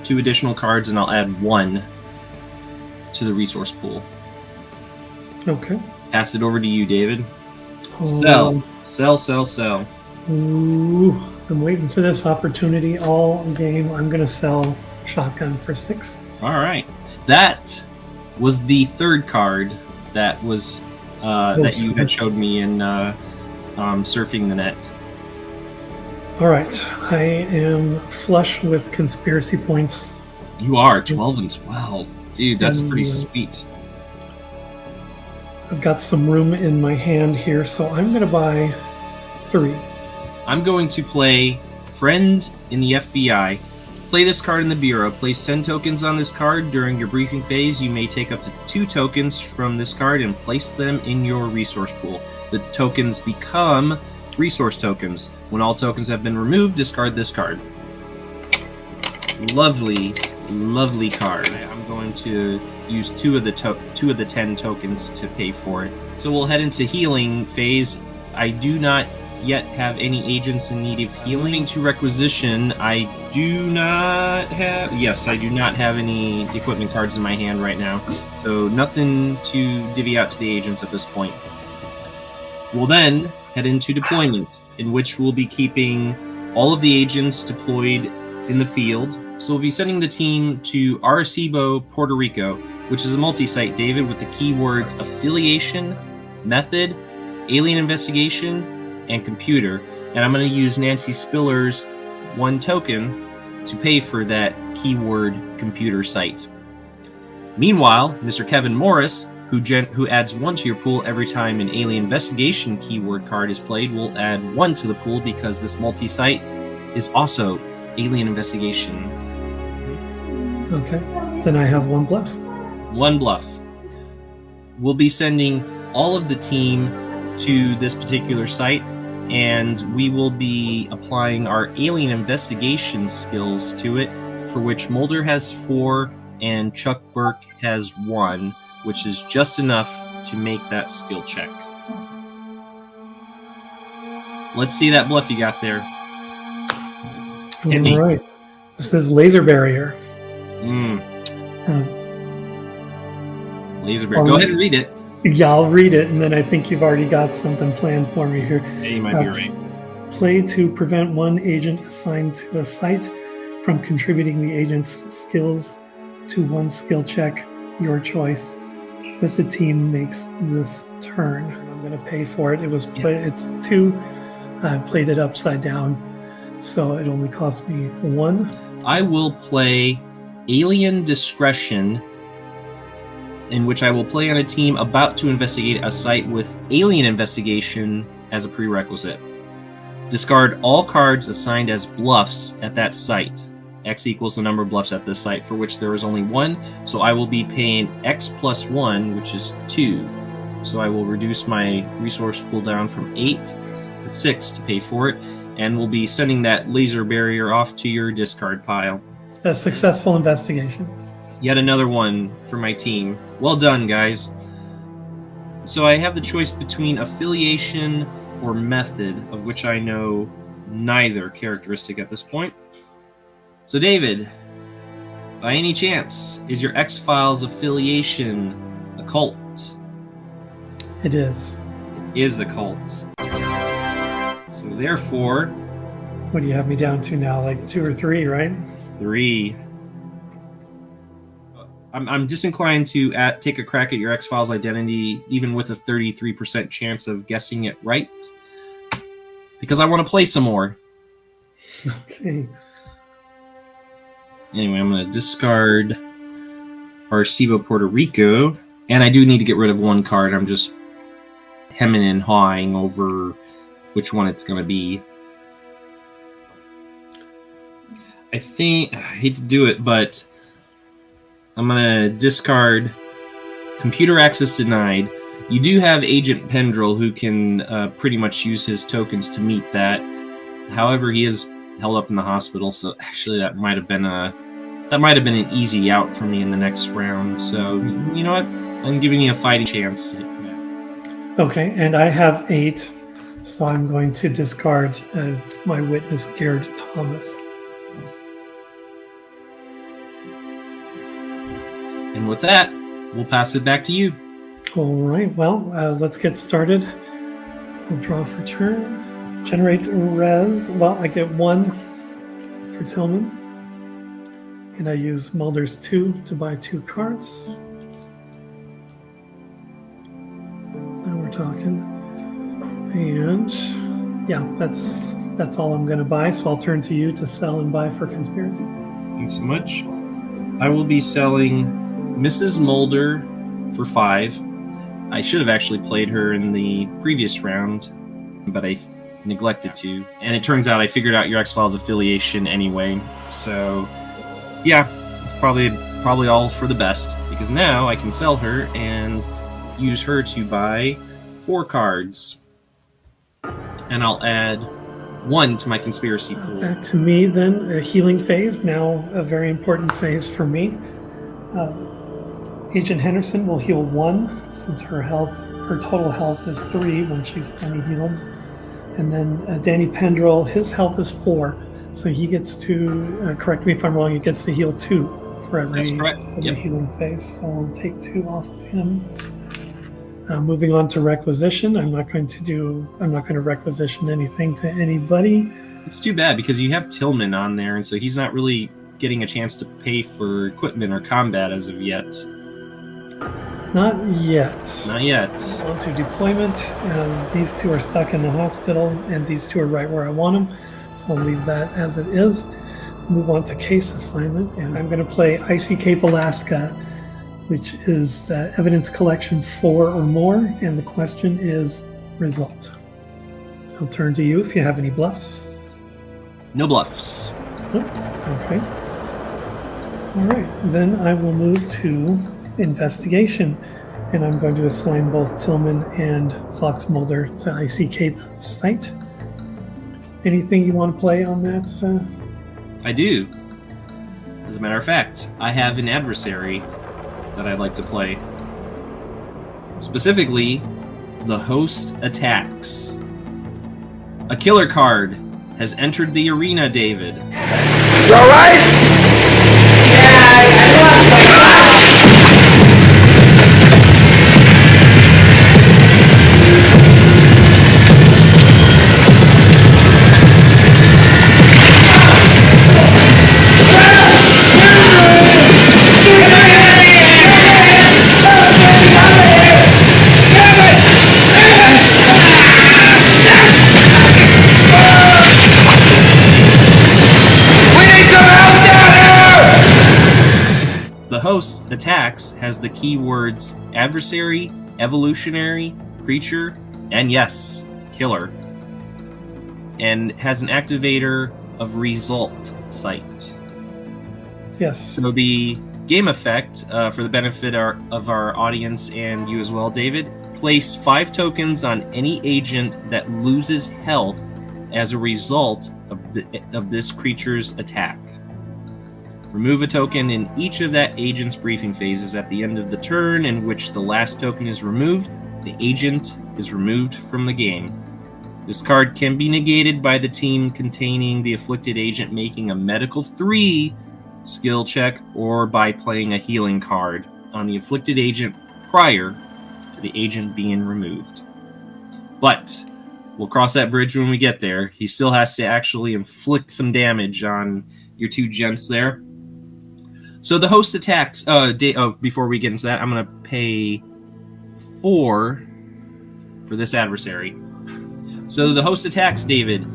2 additional cards, and I'll add 1 to the resource pool. Okay. Pass it over to you, David. Sell. Ooh, I'm waiting for this opportunity all game. I'm going to sell shotgun for 6. All right. That was the third card that was that you had showed me in surfing the net. All right. I am flush with conspiracy points. You are 12 and 12. Dude, that's pretty sweet. I've got some room in my hand here, so I'm going to buy 3. I'm going to play Friend in the FBI. Play this card in the Bureau. Place 10 tokens on this card. During your briefing phase, you may take up to 2 tokens from this card and place them in your resource pool. The tokens become resource tokens. When all tokens have been removed, discard this card. Lovely, lovely card. I'm going to use 2 of the 10 tokens to pay for it. So we'll head into healing phase. I do not yet have any agents in need of healing. To requisition, I do not have... Yes, I do not have any equipment cards in my hand right now. So nothing to divvy out to the agents at this point. We'll then head into deployment, in which we'll be keeping all of the agents deployed in the field. So we'll be sending the team to Arecibo, Puerto Rico, which is a multi-site, David, with the keywords affiliation, method, alien investigation, and computer. And I'm going to use Nancy Spiller's 1 token to pay for that keyword computer site. Meanwhile, Mr. Kevin Morris, who adds 1 to your pool every time an alien investigation keyword card is played, will add 1 to the pool because this multi-site is also alien investigation. Okay, then I have 1 bluff. 1 bluff. We'll be sending all of the team to this particular site, and we will be applying our alien investigation skills to it, for which Mulder has 4 and Chuck Burke has 1, which is just enough to make that skill check. Let's see that bluff you got there. All right. This is laser barrier. Laser barrier. Go ahead and read it. Yeah, I'll read it, and then I think you've already got something planned for me here. Yeah, you might be right. Play to prevent 1 agent assigned to a site from contributing the agent's skills to 1 skill check, your choice, that the team makes this turn. I'm going to pay for it. It was it's 2. I played it upside down, so it only cost me 1. I will play Alien Discretion, in which I will play on a team about to investigate a site with alien investigation as a prerequisite. Discard all cards assigned as bluffs at that site. X equals the number of bluffs at this site, for which there is only 1, so I will be paying X plus 1, which is 2. So I will reduce my resource pool down from 8 to 6 to pay for it, and we'll be sending that laser barrier off to your discard pile. A successful investigation. Yet another 1 for my team. Well done, guys. So I have the choice between affiliation or method, of which I know neither characteristic at this point. So David, by any chance, is your X-Files affiliation a cult? It is. It is a cult. So therefore... What do you have me down to now? Like 2 or 3, right? 3. I'm disinclined to take a crack at your X-Files identity, even with a 33% chance of guessing it right, because I want to play some more. Okay. Anyway, I'm going to discard Arecibo, Puerto Rico, and I do need to get rid of 1 card. I'm just hemming and hawing over which one it's going to be. I hate to do it, but I'm going to discard Computer Access Denied. You do have Agent Pendrell, who can pretty much use his tokens to meet that. However, he is held up in the hospital, so actually that might have been an easy out for me in the next round. So, you know what? I'm giving you a fighting chance. Okay, and I have 8, so I'm going to discard my witness, Garrett Thomas. And with that, we'll pass it back to you. All right, well, let's get started. I'll draw for turn. Generate res. Well, I get 1 for Tillman. And I use Mulder's 2 to buy 2 cards. Now we're talking. And yeah, that's all I'm going to buy. So I'll turn to you to sell and buy for conspiracy. Thanks so much. I will be selling Mrs. Mulder for 5. I should have actually played her in the previous round, but I neglected to. And it turns out I figured out your X-Files affiliation anyway. So yeah, it's probably all for the best, because now I can sell her and use her to buy 4 cards. And I'll add 1 to my conspiracy pool. Back to me then, a healing phase, now a very important phase for me. Agent Henderson will heal 1, since her total health is 3 when she's fully healed. And then Danny Pendrell, his health is 4, so he gets to, correct me if I'm wrong, he gets to heal 2 for every healing phase. So I'll take 2 off of him. Moving on to requisition, I'm not going to requisition anything to anybody. It's too bad, because you have Tillman on there, and so he's not really getting a chance to pay for equipment or combat as of yet. Not yet. Not yet. On to deployment. These 2 are stuck in the hospital, and these 2 are right where I want them. So I'll leave that as it is. Move on to case assignment, and I'm going to play Icy Cape Alaska, which is evidence collection 4 or more, and the question is result. I'll turn to you if you have any bluffs. No bluffs. Okay. All right, then I will move to investigation, and I'm going to assign both Tillman and Fox Mulder to Icy Cape site. Anything you want to play on that? I do. As a matter of fact, I have an adversary that I'd like to play. Specifically, the host attacks. A killer card has entered the arena, David. You alright? The host attacks has the keywords adversary, evolutionary, creature, and yes, killer. And has an activator of result site. Yes. So the game effect, for the benefit of our audience and you as well, David, place 5 tokens on any agent that loses health as a result of this creature's attack. Remove a token in each of that agent's briefing phases at the end of the turn in which the last token is removed. The agent is removed from the game. This card can be negated by the team containing the afflicted agent making a medical 3 skill check or by playing a healing card on the afflicted agent prior to the agent being removed. But we'll cross that bridge when we get there. He still has to actually inflict some damage on your 2 gents there. So the host attacks, before we get into that, I'm going to pay 4 for this adversary. So the host attacks, David,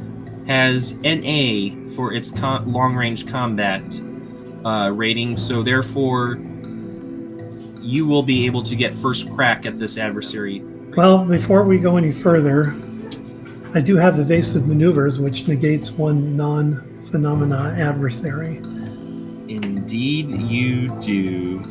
has NA for its long-range combat rating, so therefore you will be able to get first crack at this adversary. Well, before we go any further, I do have evasive maneuvers, which negates 1 non-phenomena adversary. Indeed you do.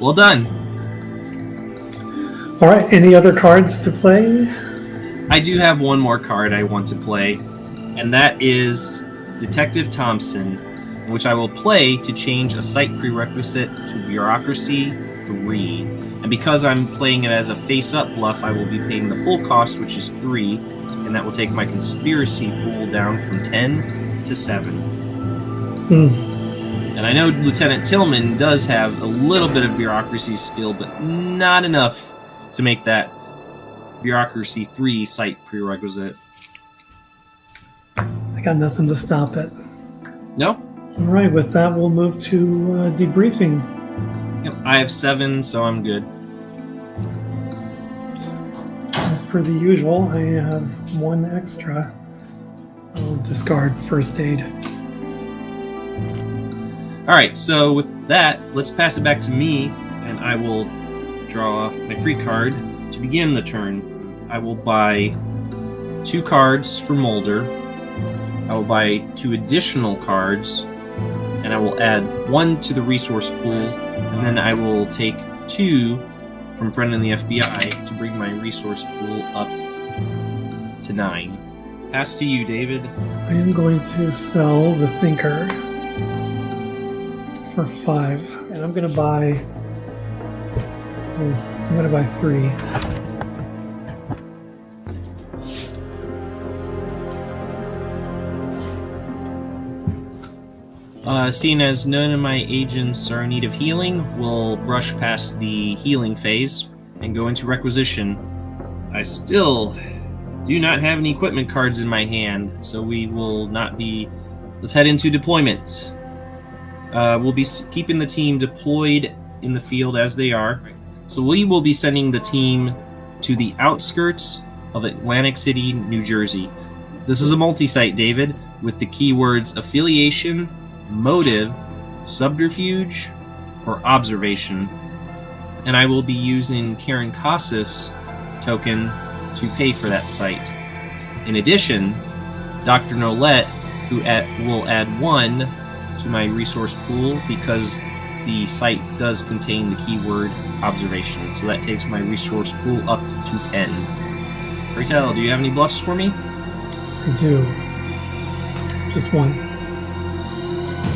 Well done. All right. Any other cards to play? I do have one more card I want to play, and that is Detective Thompson, which I will play to change a site prerequisite to Bureaucracy 3. And because I'm playing it as a face-up bluff, I will be paying the full cost, which is 3, and that will take my conspiracy pool down from 10 to 7. And I know Lieutenant Tillman does have a little bit of bureaucracy skill, but not enough to make that Bureaucracy 3 site prerequisite. I got nothing to stop it. No? All right, with that, we'll move to debriefing. Yep, I have 7, so I'm good. As per the usual, I have 1 extra. I'll discard first aid. Alright, so with that, let's pass it back to me, and I will draw my free card to begin the turn. I will buy 2 cards for Mulder. I will buy 2 additional cards, and I will add 1 to the resource pool, and then I will take 2 from Friend in the FBI to bring my resource pool up to 9. Pass to you, David. I am going to sell the Thinker for 5, and I'm going to buy 3. Seeing as none of my agents are in need of healing, we'll brush past the healing phase and go into requisition. I still do not have any equipment cards in my hand, so we will not be... Let's head into deployment. We'll be keeping the team deployed in the field as they are. So we will be sending the team to the outskirts of Atlantic City, New Jersey. This is a multi-site, David, with the keywords affiliation, motive, subterfuge, or observation. And I will be using Karen Kosif's token to pay for that site. In addition, Dr. Nolette, who will add 1 to my resource pool because the site does contain the keyword observation. So that takes my resource pool up to 10. Rachel, do you have any bluffs for me? I do. Just 1.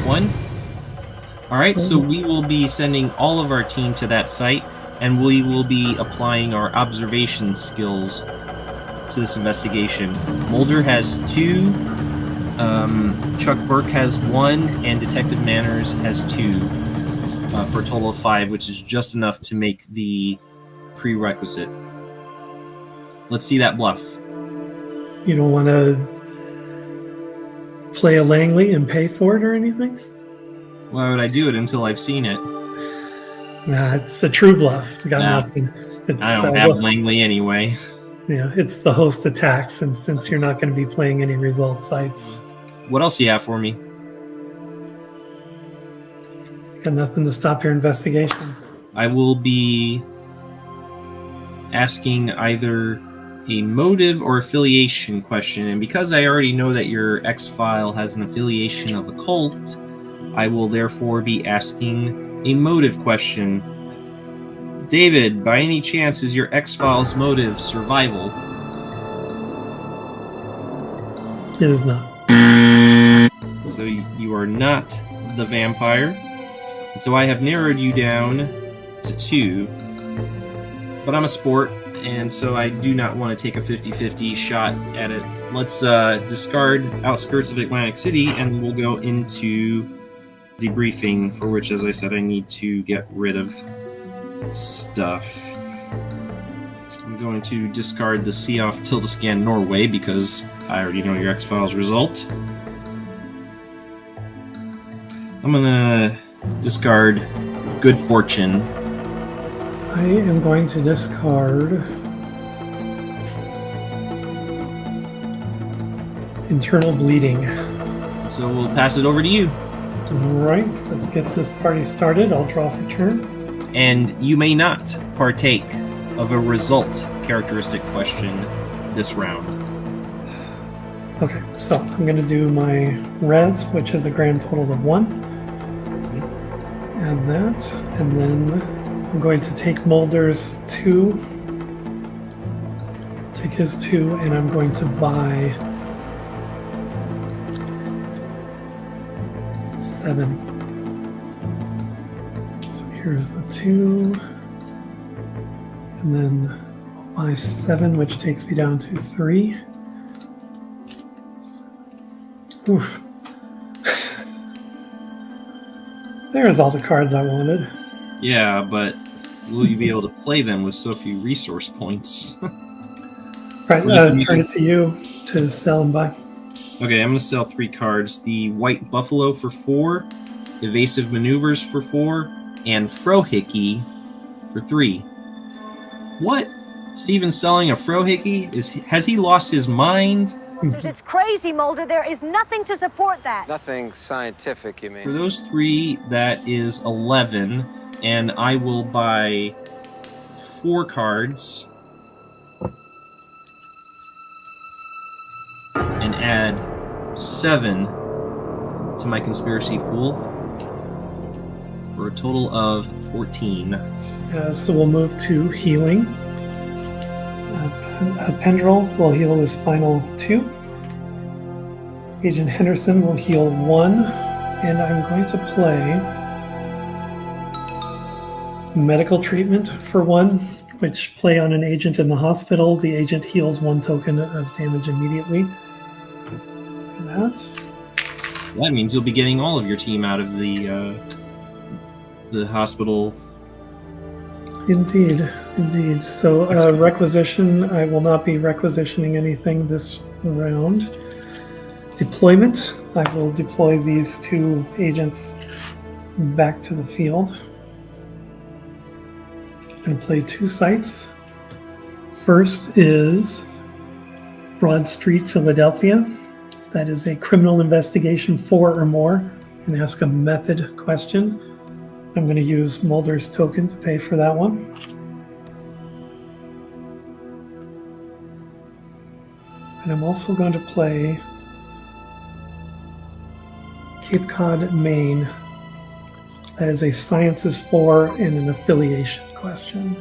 1? Alright, so we will be sending all of our team to that site, and we will be applying our observation skills to this investigation. Mulder has 2, Chuck Burke has 1, and Detective Manners has 2, for a total of 5, which is just enough to make the prerequisite. Let's see that bluff. You don't want to play a Langley and pay for it or anything? Why would I do it until I've seen it? Nah, it's a true bluff. You got nothing. It's, I don't have Langley anyway. Yeah, it's the host attacks, and since you're not going to be playing any result sites. What else do you have for me? Got nothing to stop your investigation. I will be asking either a motive or affiliation question, and because I already know that your X-File has an affiliation of a cult, I will therefore be asking a motive question. David, by any chance, is your X-Files motive survival? It is not. So you are not the vampire. And so I have narrowed you down to 2. But I'm a sport, and so I do not want to take a 50-50 shot at it. Let's discard Outskirts of Atlantic City, and we'll go into debriefing, for which, as I said, I need to get rid of stuff. I'm going to discard the See Off Tilde Scan Norway, because I already know your X-Files result. I'm going to discard Good Fortune. I am going to discard Internal Bleeding. So we'll pass it over to you. Alright, let's get this party started. I'll draw for turn. And you may not partake of a result characteristic question this round. Okay, so I'm going to do my res, which is a grand total of 1. Add that, and then I'm going to take Mulder's 2. Take his 2, and I'm going to buy 7. So here's the 2. And then I'll buy 7, which takes me down to 3. Oof. There's all the cards I wanted. Yeah, but will you be able to play them with so few resource points? Right, turn it to you to sell and buy. Okay, I'm going to sell 3 cards. The White Buffalo for 4, Evasive Maneuvers for 4, and Frohickey for 3. What? Steven's selling a Frohickey? Has he lost his mind? It's crazy, Mulder. There is nothing to support that. Nothing scientific, you mean? For those 3, that is 11, and I will buy 4 cards and add 7 to my conspiracy pool for a total of 14. So we'll move to healing. Pendrell will heal his final 2. Agent Henderson will heal 1. And I'm going to play medical treatment for 1, which play on an agent in the hospital. The agent heals 1 token of damage immediately. That means you'll be getting all of your team out of the hospital. Indeed. So requisition, I will not be requisitioning anything this round. Deployment, I will deploy these 2 agents back to the field. I'm going to play 2 sites. First is Broad Street, Philadelphia. That is a criminal investigation 4 or more, and ask a method question. I'm going to use Mulder's token to pay for that one. And I'm also going to play Cape Cod, Maine. That is a Sciences 4 and an affiliation question.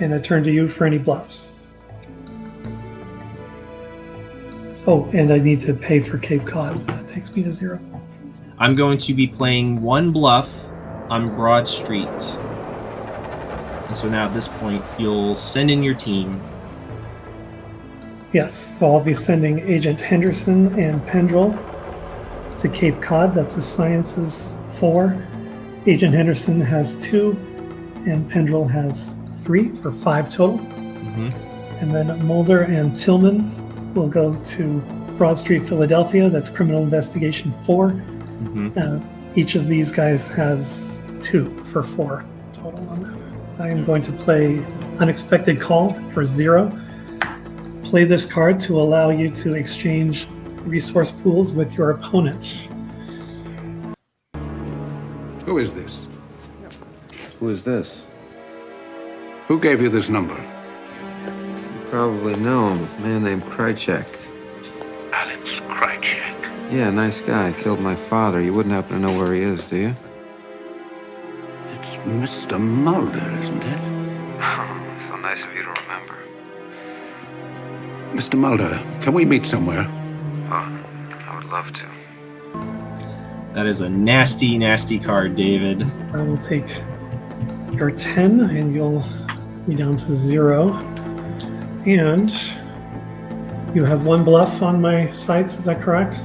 And I turn to you for any bluffs. Oh, and I need to pay for Cape Cod. That takes me to 0. I'm going to be playing 1 bluff on Broad Street. And so now at this point, you'll send in your team. Yes, so I'll be sending Agent Henderson and Pendrell to Cape Cod. That's a Sciences 4. Agent Henderson has 2, and Pendrell has 3 for 5 total. Mm-hmm. And then Mulder and Tillman will go to Broad Street, Philadelphia. That's criminal investigation 4. Mm-hmm. Each of these guys has 2 for 4 total on that. I am going to play Unexpected Call for 0. Play this card to allow you to exchange resource pools with your opponent. Who is this? Who is this? Who gave you this number? You probably know him. A man named 𝐗-𝐅i𝐥e𝐬. Alex 𝐗-𝐅i𝐥e𝐬. Yeah, nice guy. Killed my father. You wouldn't happen to know where he is, do you? It's Mr. Mulder, isn't it? So nice of you to remember. Mr. Mulder, can we meet somewhere? Oh, I would love to. That is a nasty, nasty card, David. I will take your 10, and you'll be down to 0. And you have 1 bluff on my sites, is that correct?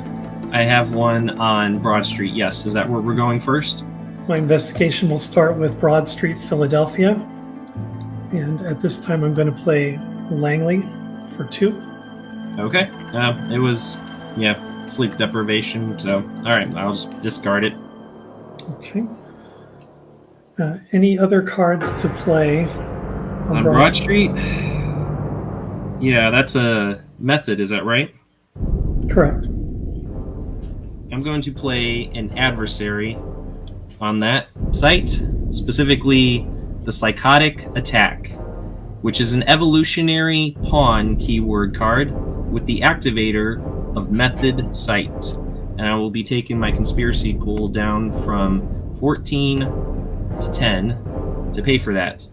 I have 1 on Broad Street, yes. Is that where we're going first? My investigation will start with Broad Street, Philadelphia. And at this time, I'm going to play Langley for 2. Okay. It was, sleep deprivation, so alright, I'll just discard it. Okay. Any other cards to play on Broad Street? Yeah, that's a method, is that right? Correct. I'm going to play an adversary on that site, specifically the Psychotic Attack, which is an evolutionary pawn keyword card with the activator of Method Site. and I will be taking my conspiracy pool down from 14 to 10 to pay for that.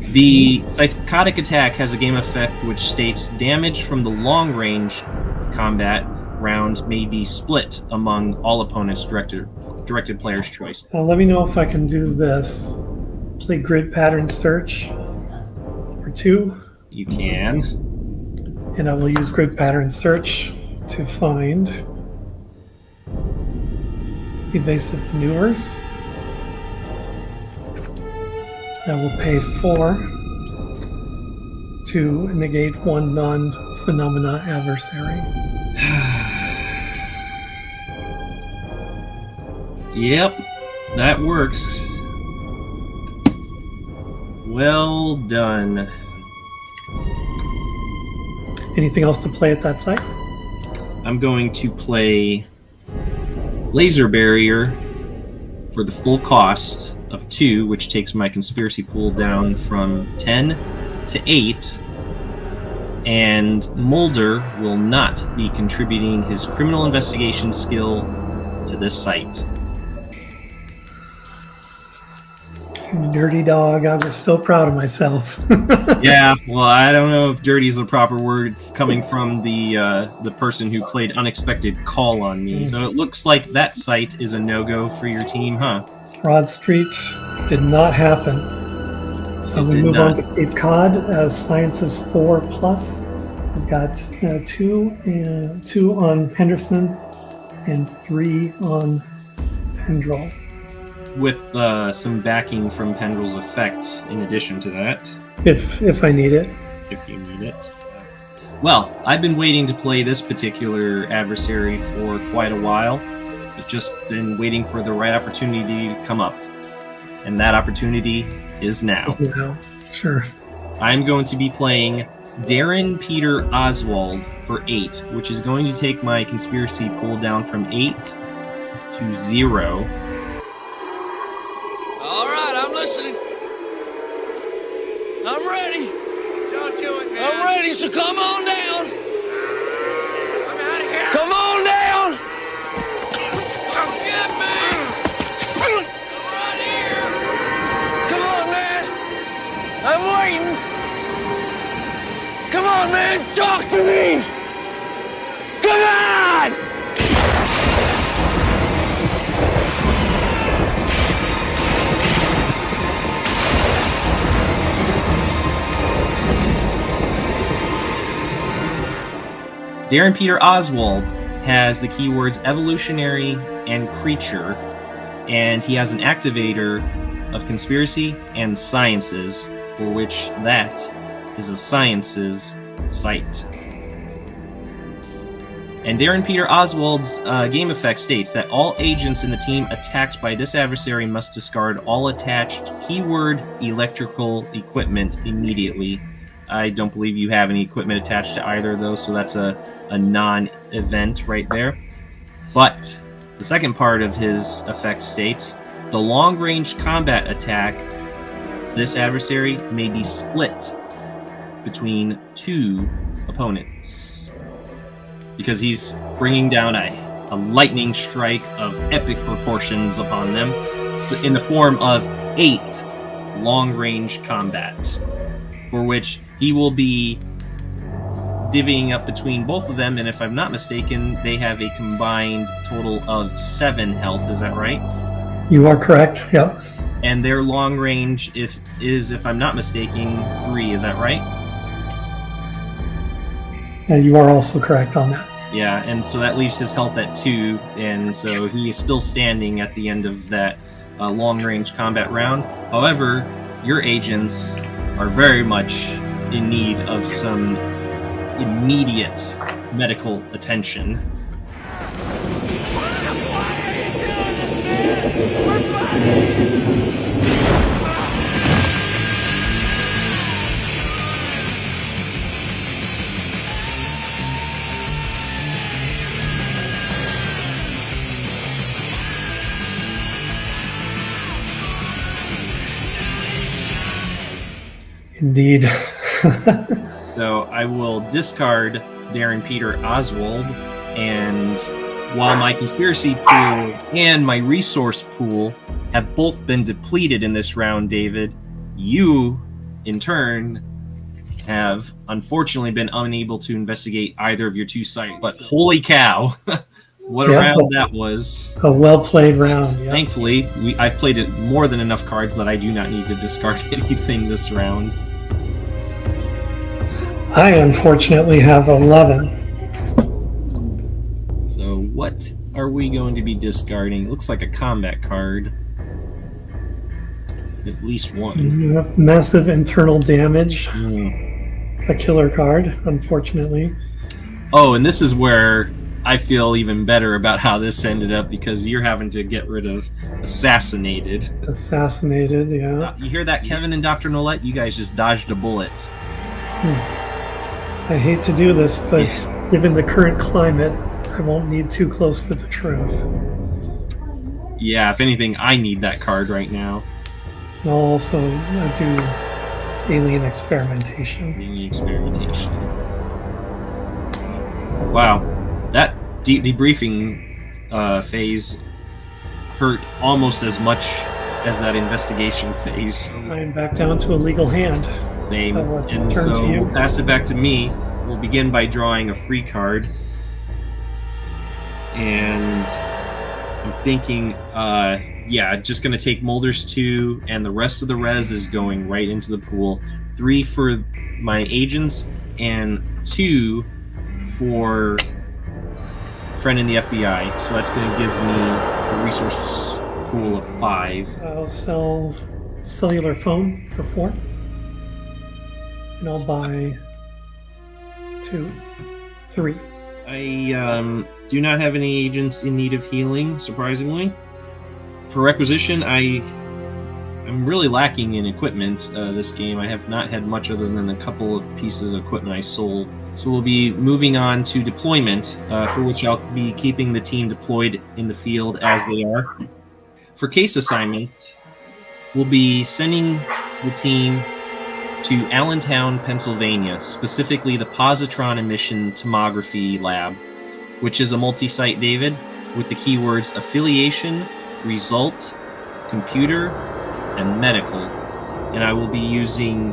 The psychotic attack has a game effect which states damage from the long-range combat round may be split among all opponents directed player's choice. Let me know if I can do this. Play grid pattern search for 2. You can. And I will use grid pattern search to find evasive maneuvers. I will pay 4 to negate 1 non-phenomena adversary. Yep, that works. Well done. Anything else to play at that site? I'm going to play Laser Barrier for the full cost of 2, which takes my conspiracy pool down from 10 to 8. And Mulder will not be contributing his criminal investigation skill to this site. You dirty dog, I was so proud of myself. Yeah, well, I don't know if dirty is the proper word coming from the person who played Unexpected Call on me. So it looks like that site is a no-go for your team, huh? Broad Street did not happen. So we move on to Cape Cod as Sciences 4+. We've got 2 on Henderson and 3 on Pendrell. With some backing from Pendrell's effect in addition to that. If I need it. If you need it. Well, I've been waiting to play this particular adversary for quite a while. I've just been waiting for the right opportunity to come up. And that opportunity is now. Sure. I'm going to be playing Darren Peter Oswald for 8, which is going to take my conspiracy pool down from 8 to 0. Alright, I'm listening. I'm ready. Don't do it, man. I'm ready, so come on down. I'm out of here. Come on down. Come get me. I'm right here. Come on, man. I'm waiting. Come on, man. Talk to me. Come on. Darren Peter Oswald has the keywords evolutionary and creature, and he has an activator of conspiracy and sciences, for which that is a sciences site. And Darren Peter Oswald's game effect states that all agents in the team attacked by this adversary must discard all attached keyword electrical equipment immediately. I don't believe you have any equipment attached to either of those, so that's a non-event right there. But the second part of his effect states, the long-range combat attack, this adversary may be split between 2 opponents. Because he's bringing down a lightning strike of epic proportions upon them in the form of 8 long-range combat, for which he will be divvying up between both of them, and if I'm not mistaken, they have a combined total of 7 health, is that right? You are correct, yeah. And their long range is, if I'm not mistaken, 3, is that right? Yeah, you are also correct on that. Yeah, and so that leaves his health at 2, and so he is still standing at the end of that long-range combat round. However, your agents are very much in need of some immediate medical attention. Indeed. So I will discard Darren Peter Oswald and while my conspiracy pool and my resource pool have both been depleted in this round, David, you, in turn, have unfortunately been unable to investigate either of your two sites. But holy cow, what a round that was. A well-played round, yeah. Thankfully, I've played it more than enough cards that I do not need to discard anything this round. I unfortunately have 11. So what are we going to be discarding? It looks like a combat card. At least one. Massive internal damage. A killer card, unfortunately. Oh, and this is where I feel even better about how this ended up, because you're having to get rid of Assassinated. Assassinated, yeah. You hear that, Kevin and Dr. Nolette? You guys just dodged a bullet. I hate to do this, but given the current climate, I won't need too close to the truth. Yeah, if anything, I need that card right now. And I'll also do alien experimentation. Alien experimentation. Wow, that debriefing phase hurt almost as much as that investigation phase. I'm back down to a legal hand. Same. So, and turn so to you. we'll pass it back to me. We'll begin by drawing a free card. And I'm thinking, just going to take Mulder's 2, and the rest of the res is going right into the pool. 3 for my agents, and 2 for friend in the FBI. So that's going to give me a resource pool of 5. I'll sell cellular phone for 4. And I'll buy 2, 3. I do not have any agents in need of healing, surprisingly. For requisition, I'm really lacking in equipment this game. I have not had much other than a couple of pieces of equipment I sold. So we'll be moving on to deployment, for which I'll be keeping the team deployed in the field as they are. For case assignment, we'll be sending the team to Allentown, Pennsylvania, specifically the Positron Emission Tomography Lab, which is a multi-site, David, with the keywords affiliation, result, computer, and medical. And I will be using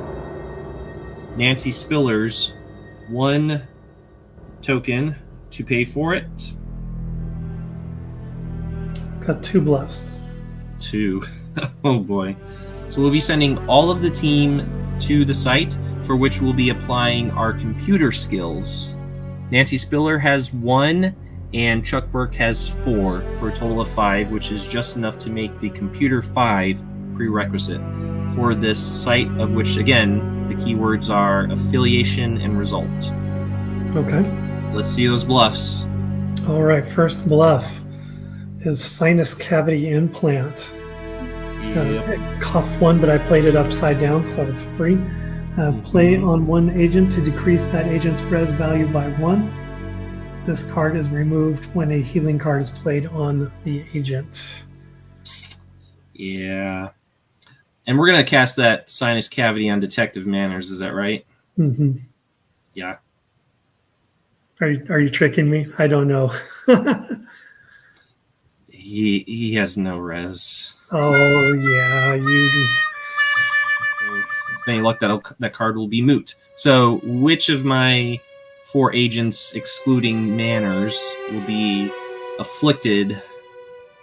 Nancy Spiller's 1 token to pay for it. Got 2 bluffs. 2. Oh boy. So we'll be sending all of the team to the site, for which we'll be applying our computer skills. Nancy Spiller has 1, and Chuck Burke has 4, for a total of 5, which is just enough to make the computer 5 prerequisite for this site, of which, again, the keywords are affiliation and result. Okay. Let's see those bluffs. All right, first bluff is sinus cavity implant. It costs 1, but I played it upside down, so it's free. Play on 1 agent to decrease that agent's res value by 1. This card is removed when a healing card is played on the agent. Yeah. And we're going to cast that sinus cavity on Detective Manners, is that right? Mm-hmm. Yeah. Are you tricking me? I don't know. He has no res. Oh, yeah, you... With any luck, that card will be moot. So, which of my 4 agents, excluding Manners, will be afflicted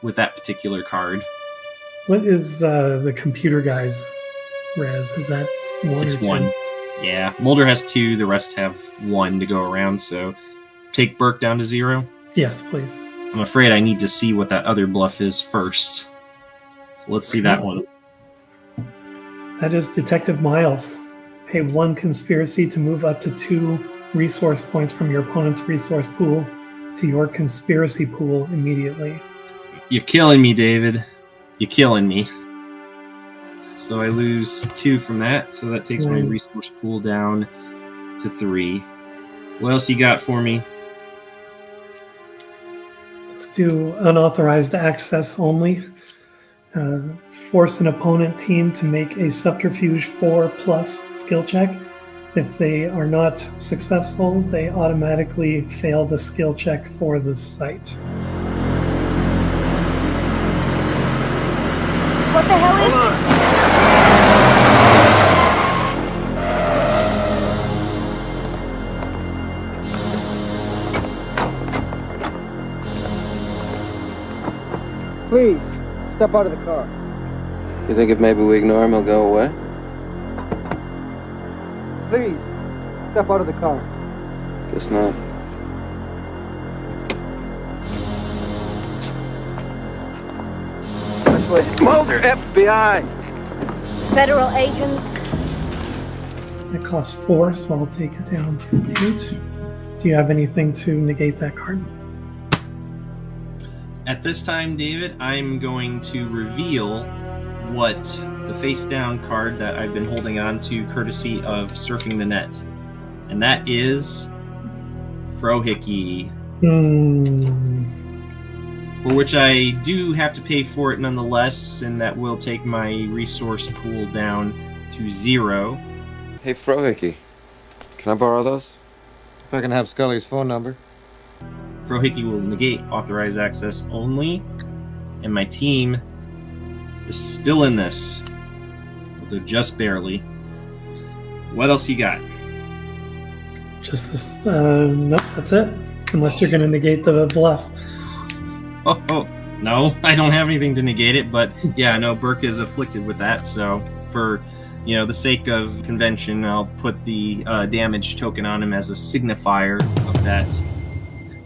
with that particular card? What is the computer guy's res? Is that 1 It's or 2? 1. Yeah. Mulder has 2, the rest have 1 to go around, so take Burke down to 0? Yes, please. I'm afraid I need to see what that other bluff is first. So let's see that one. That is Detective Miles. Pay 1 conspiracy to move up to 2 resource points from your opponent's resource pool to your conspiracy pool immediately. You're killing me, David. You're killing me. So I lose 2 from that, so that takes my resource pool down to 3. What else you got for me? Let's do unauthorized access only. Force an opponent team to make a subterfuge 4+ skill check If they are not successful, they automatically fail the skill check for the site. What the hell is it? Please, step out of the car. You think if maybe we ignore him, he'll go away? Please, step out of the car. Guess not. This way. Mulder, FBI! Federal agents. It costs 4, so I'll take it down to 8. Do you have anything to negate that card? At this time, David, I'm going to reveal what the face down card that I've been holding on to courtesy of Surfing the Net. And that is 𝐗-𝐅i𝐥e𝐬. For which I do have to pay for it nonetheless, and that will take my resource pool down to 0. Hey, 𝐗-𝐅i𝐥e𝐬, can I borrow those? If I can have Scully's phone number. 𝐗-𝐅i𝐥e𝐬 will negate authorized access only, and my team is still in this, although just barely. What else you got? Just this. Nope, that's it. Unless you're going to negate the bluff. Oh, no, I don't have anything to negate it, but yeah, no, Burke is afflicted with that, so for, the sake of convention, I'll put the damage token on him as a signifier of that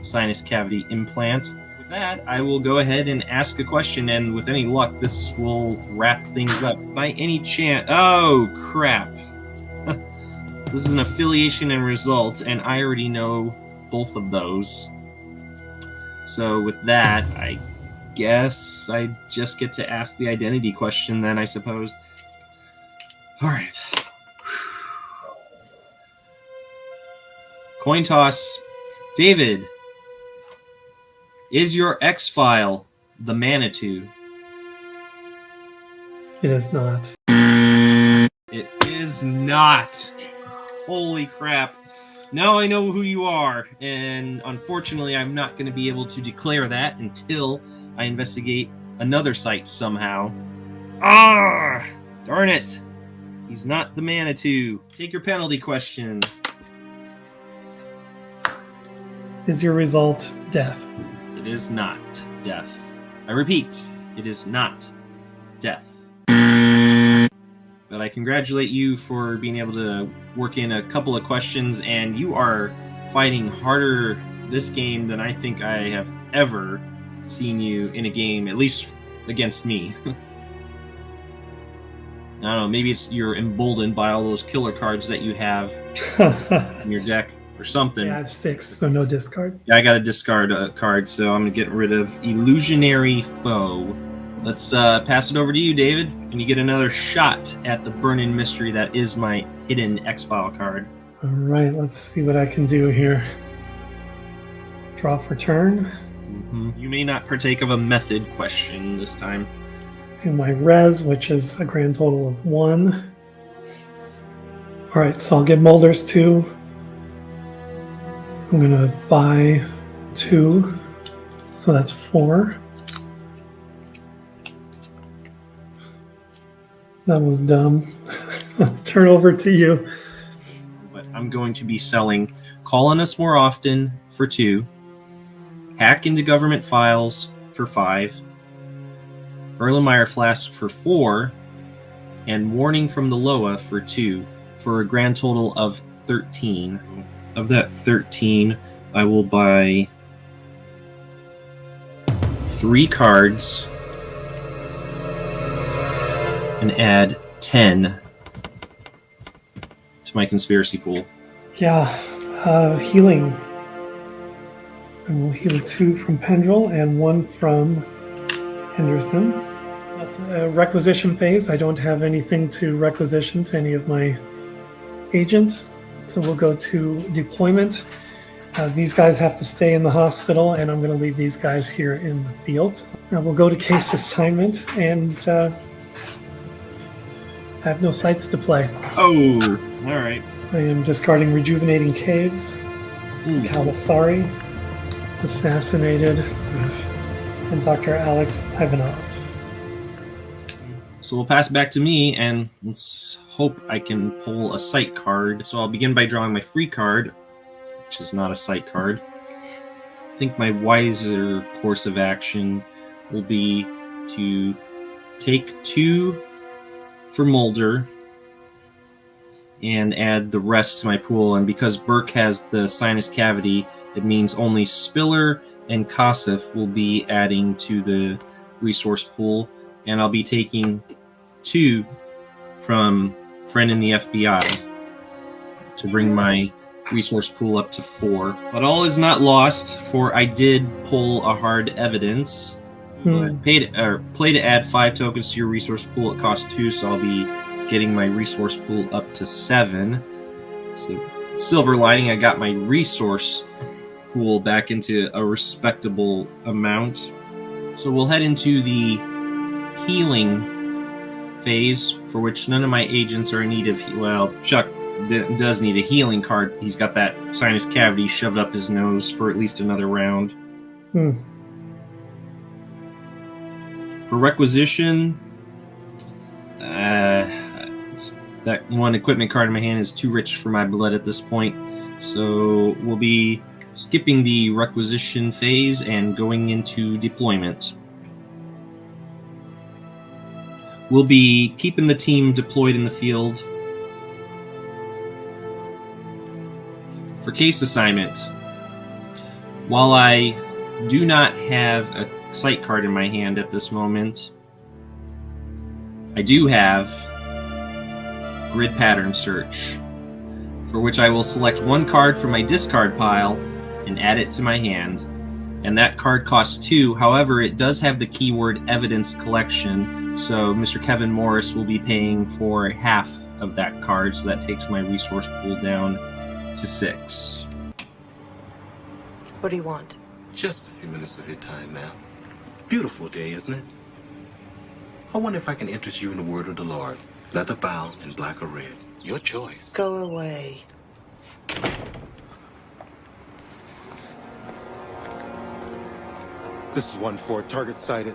sinus cavity implant. With that, I will go ahead and ask a question, and with any luck, this will wrap things up. By any chance... Oh, crap. This is an affiliation and result, and I already know both of those. So with that, I guess I just get to ask the identity question then, I suppose. Alright. Coin toss. David, is your X-File the Manitou? It is not. It is not. Holy crap. Now I know who you are, and unfortunately I'm not going to be able to declare that until I investigate another site somehow. Ah! Darn it. He's not the Manitou. Take your penalty question. Is your result death? It is not death. I repeat, it is not death. But I congratulate you for being able to work in a couple of questions, and you are fighting harder this game than I think I have ever seen you in a game, at least against me. I don't know, maybe it's you're emboldened by all those killer cards that you have in your deck or something. Yeah, I have 6, so no discard. Yeah, I got to discard a card, so I'm going to get rid of Illusionary Foe. Let's pass it over to you, David, and you get another shot at the burn-in mystery that is my hidden X-File card. All right, let's see what I can do here. Draw for turn. Mm-hmm. You may not partake of a method question this time. Do my res, which is a grand total of 1. All right, so I'll get Mulder's 2. I'm going to buy 2, so that's 4. That was dumb. Turn over to you. But I'm going to be selling Call on Us More Often for 2, Hack into Government Files for 5, Erlenmeyer Flask for 4, and Warning from the Loa for 2, for a grand total of 13. Of that 13, I will buy 3 cards and add 10 to my conspiracy pool. Yeah, healing. I will heal 2 from Pendrell and 1 from Henderson. Requisition phase. I don't have anything to requisition to any of my agents, so we'll go to deployment. These guys have to stay in the hospital, and I'm going to leave these guys here in the field. So we'll go to case assignment, and I have no sites to play. Oh, all right. I am discarding Rejuvenating Caves, 𝐗-𝐅i𝐥e𝐬, Assassinated, and Dr. 𝐗-𝐅i𝐥e𝐬. So we'll pass it back to me, and let's hope I can pull a sight card. So I'll begin by drawing my free card, which is not a sight card. I think my wiser course of action will be to take 2 for Mulder and add the rest to my pool. And because Burke has the sinus cavity, it means only Spiller and Kosif will be adding to the resource pool. And I'll be taking 2 from Friend in the FBI to bring my resource pool up to 4. But all is not lost, for I did pull a hard evidence. Play to add 5 tokens to your resource pool. It costs 2, so I'll be getting my resource pool up to 7. So, silver lining, I got my resource pool back into a respectable amount. So we'll head into the healing phase, for which none of my agents are in need of. Well, Chuck does need a healing card. He's got that sinus cavity shoved up his nose for at least another round. For requisition, that one equipment card in my hand is too rich for my blood at this point, so we'll be skipping the requisition phase and going into deployment. We'll be keeping the team deployed in the field. For case assignment, while I do not have a sight card in my hand at this moment, I do have grid pattern search, for which I will select 1 card from my discard pile and add it to my hand. And that card costs 2. However, it does have the keyword evidence collection, so Mr. Kevin Morris will be paying for half of that card, so that takes my resource pool down to 6. What do you want? Just a few minutes of your time, ma'am. Beautiful day, isn't it? I wonder if I can interest you in the word of the Lord. Leather bound in black or red. Your choice. Go away. This is 1-4, target sighted.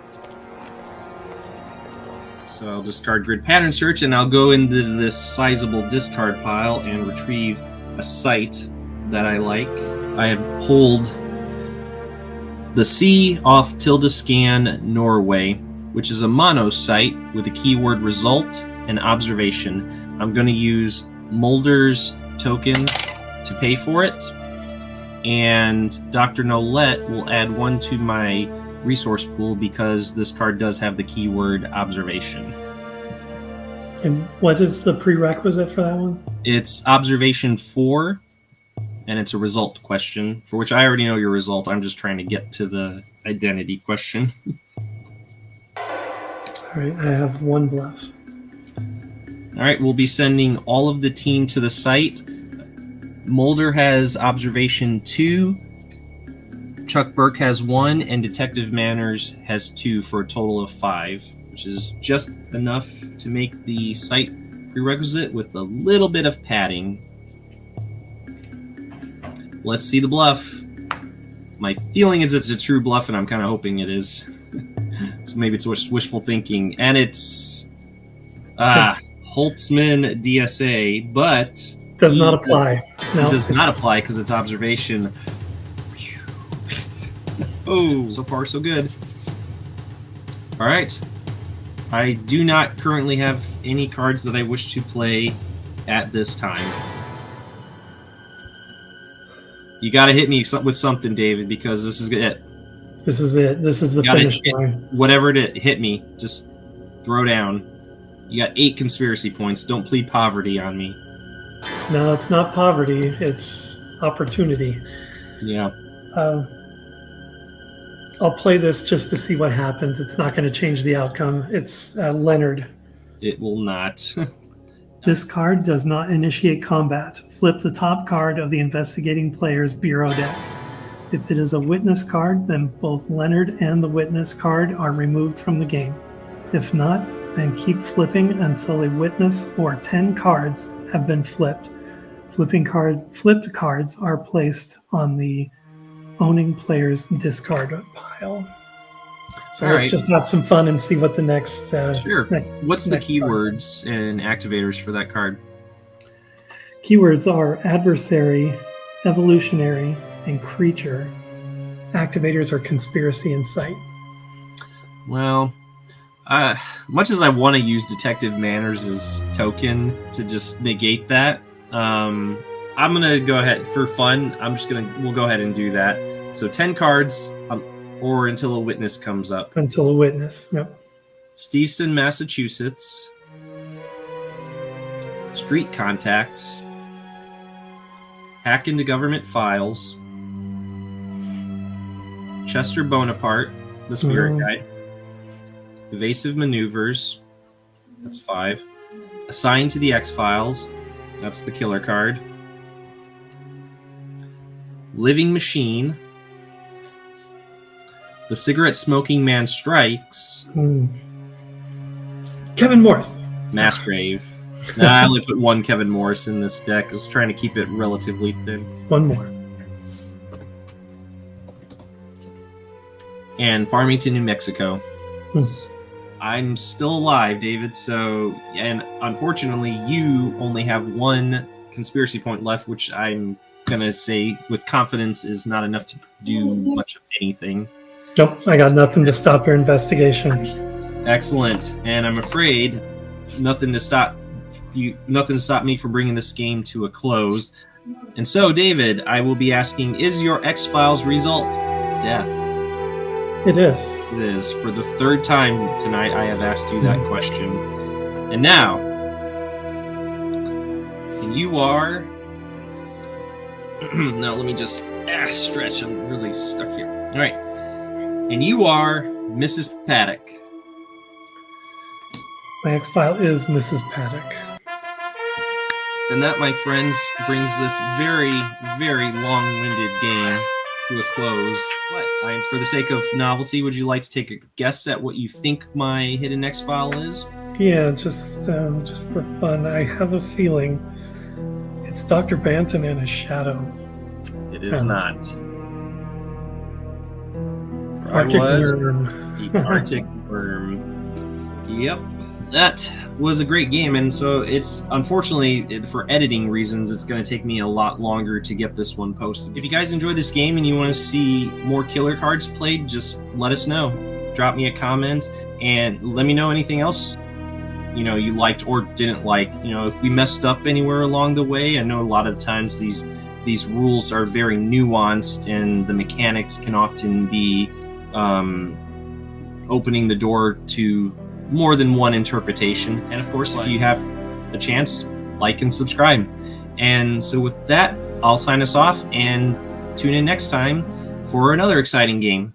So I'll discard grid pattern search, and I'll go into this sizable discard pile and retrieve a site that I like. I have pulled the C off 𝐵 Norway, which is a mono site with a keyword result and observation. I'm going to use Mulder's token to pay for it, and Dr. Nolette will add 1 to my resource pool because this card does have the keyword observation. And what is the prerequisite for that one? It's observation 4, and it's a result question, for which I already know your result. I'm just trying to get to the identity question. Alright, I have 1 bluff. Alright, we'll be sending all of the team to the site. Mulder has observation 2, Chuck Burke has 1, and Detective Manners has 2 for a total of 5, which is just enough to make the site prerequisite with a little bit of padding. Let's see the bluff. My feeling is it's a true bluff, and I'm kind of hoping it is. So maybe it's wishful thinking. And it's Holtzman DSA, but does not apply. No, it does not apply because it's observation. Oh, so far so good. All right. I do not currently have any cards that I wish to play at this time. You got to hit me with something, David, because this is it. This is it. This is the finish line. Whatever it is, hit me. Just throw down. You got 8 conspiracy points. Don't plead poverty on me. No, it's not poverty. It's opportunity. Yeah. I'll play this just to see what happens. It's not going to change the outcome. It's Leonard. It will not. This card does not initiate combat. Flip the top card of the investigating player's bureau deck. If it is a witness card, then both Leonard and the witness card are removed from the game. If not, then keep flipping until a witness or 10 cards have been flipped. Flipped cards are placed on the owning player's discard pile. So let's just have some fun and see what the next. Sure. What's the next keywords and activators for that card? Keywords are adversary, evolutionary, and creature. Activators are conspiracy and sight. Well, much as I want to use Detective Manners' token to just negate that, I'm gonna go ahead for fun. We'll go ahead and do that. So 10 cards, or until a witness comes up. Until a witness. Yep. Steveston, Massachusetts. Street contacts. Hack into government files. Chester Bonaparte, the spirit guide. Evasive maneuvers. That's 5. Assigned to the X-Files. That's the killer card. Living Machine. The Cigarette Smoking Man Strikes. Kevin Morris. Massgrave. I only put one Kevin Morris in this deck. I was trying to keep it relatively thin. One more. And Farmington, New Mexico. I'm still alive, David, and unfortunately you only have one conspiracy point left, which I'm gonna say with confidence is not enough to do much of anything. Nope, I got nothing to stop your investigation. Excellent. And I'm afraid nothing to stop me from bringing this game to a close. And so, David, I will be asking, is your X-Files result death? It is. It is. For the third time tonight, I have asked you that question. And now, you are... now, let me just stretch. I'm really stuck here. All right. And you are Mrs. Paddock. My X-File is Mrs. Paddock. And that, my friends, brings this very, very long-winded game to a close. For the sake of novelty, would you like to take a guess at what you think my hidden X-File is? Yeah, just for fun. I have a feeling it's Dr. Banton and his shadow. It is not. Arctic Worm. The Arctic Worm. Yep. That was a great game, and so it's unfortunately for editing reasons it's going to take me a lot longer to get this one posted. If you guys enjoyed this game and you want to see more killer cards played, just let us know. Drop me a comment and let me know anything else you liked or didn't like. If we messed up anywhere along the way. I know a lot of times these rules are very nuanced and the mechanics can often be opening the door to more than one interpretation. And of course, if you have a chance, like and subscribe. And so with that, I'll sign us off and tune in next time for another exciting game.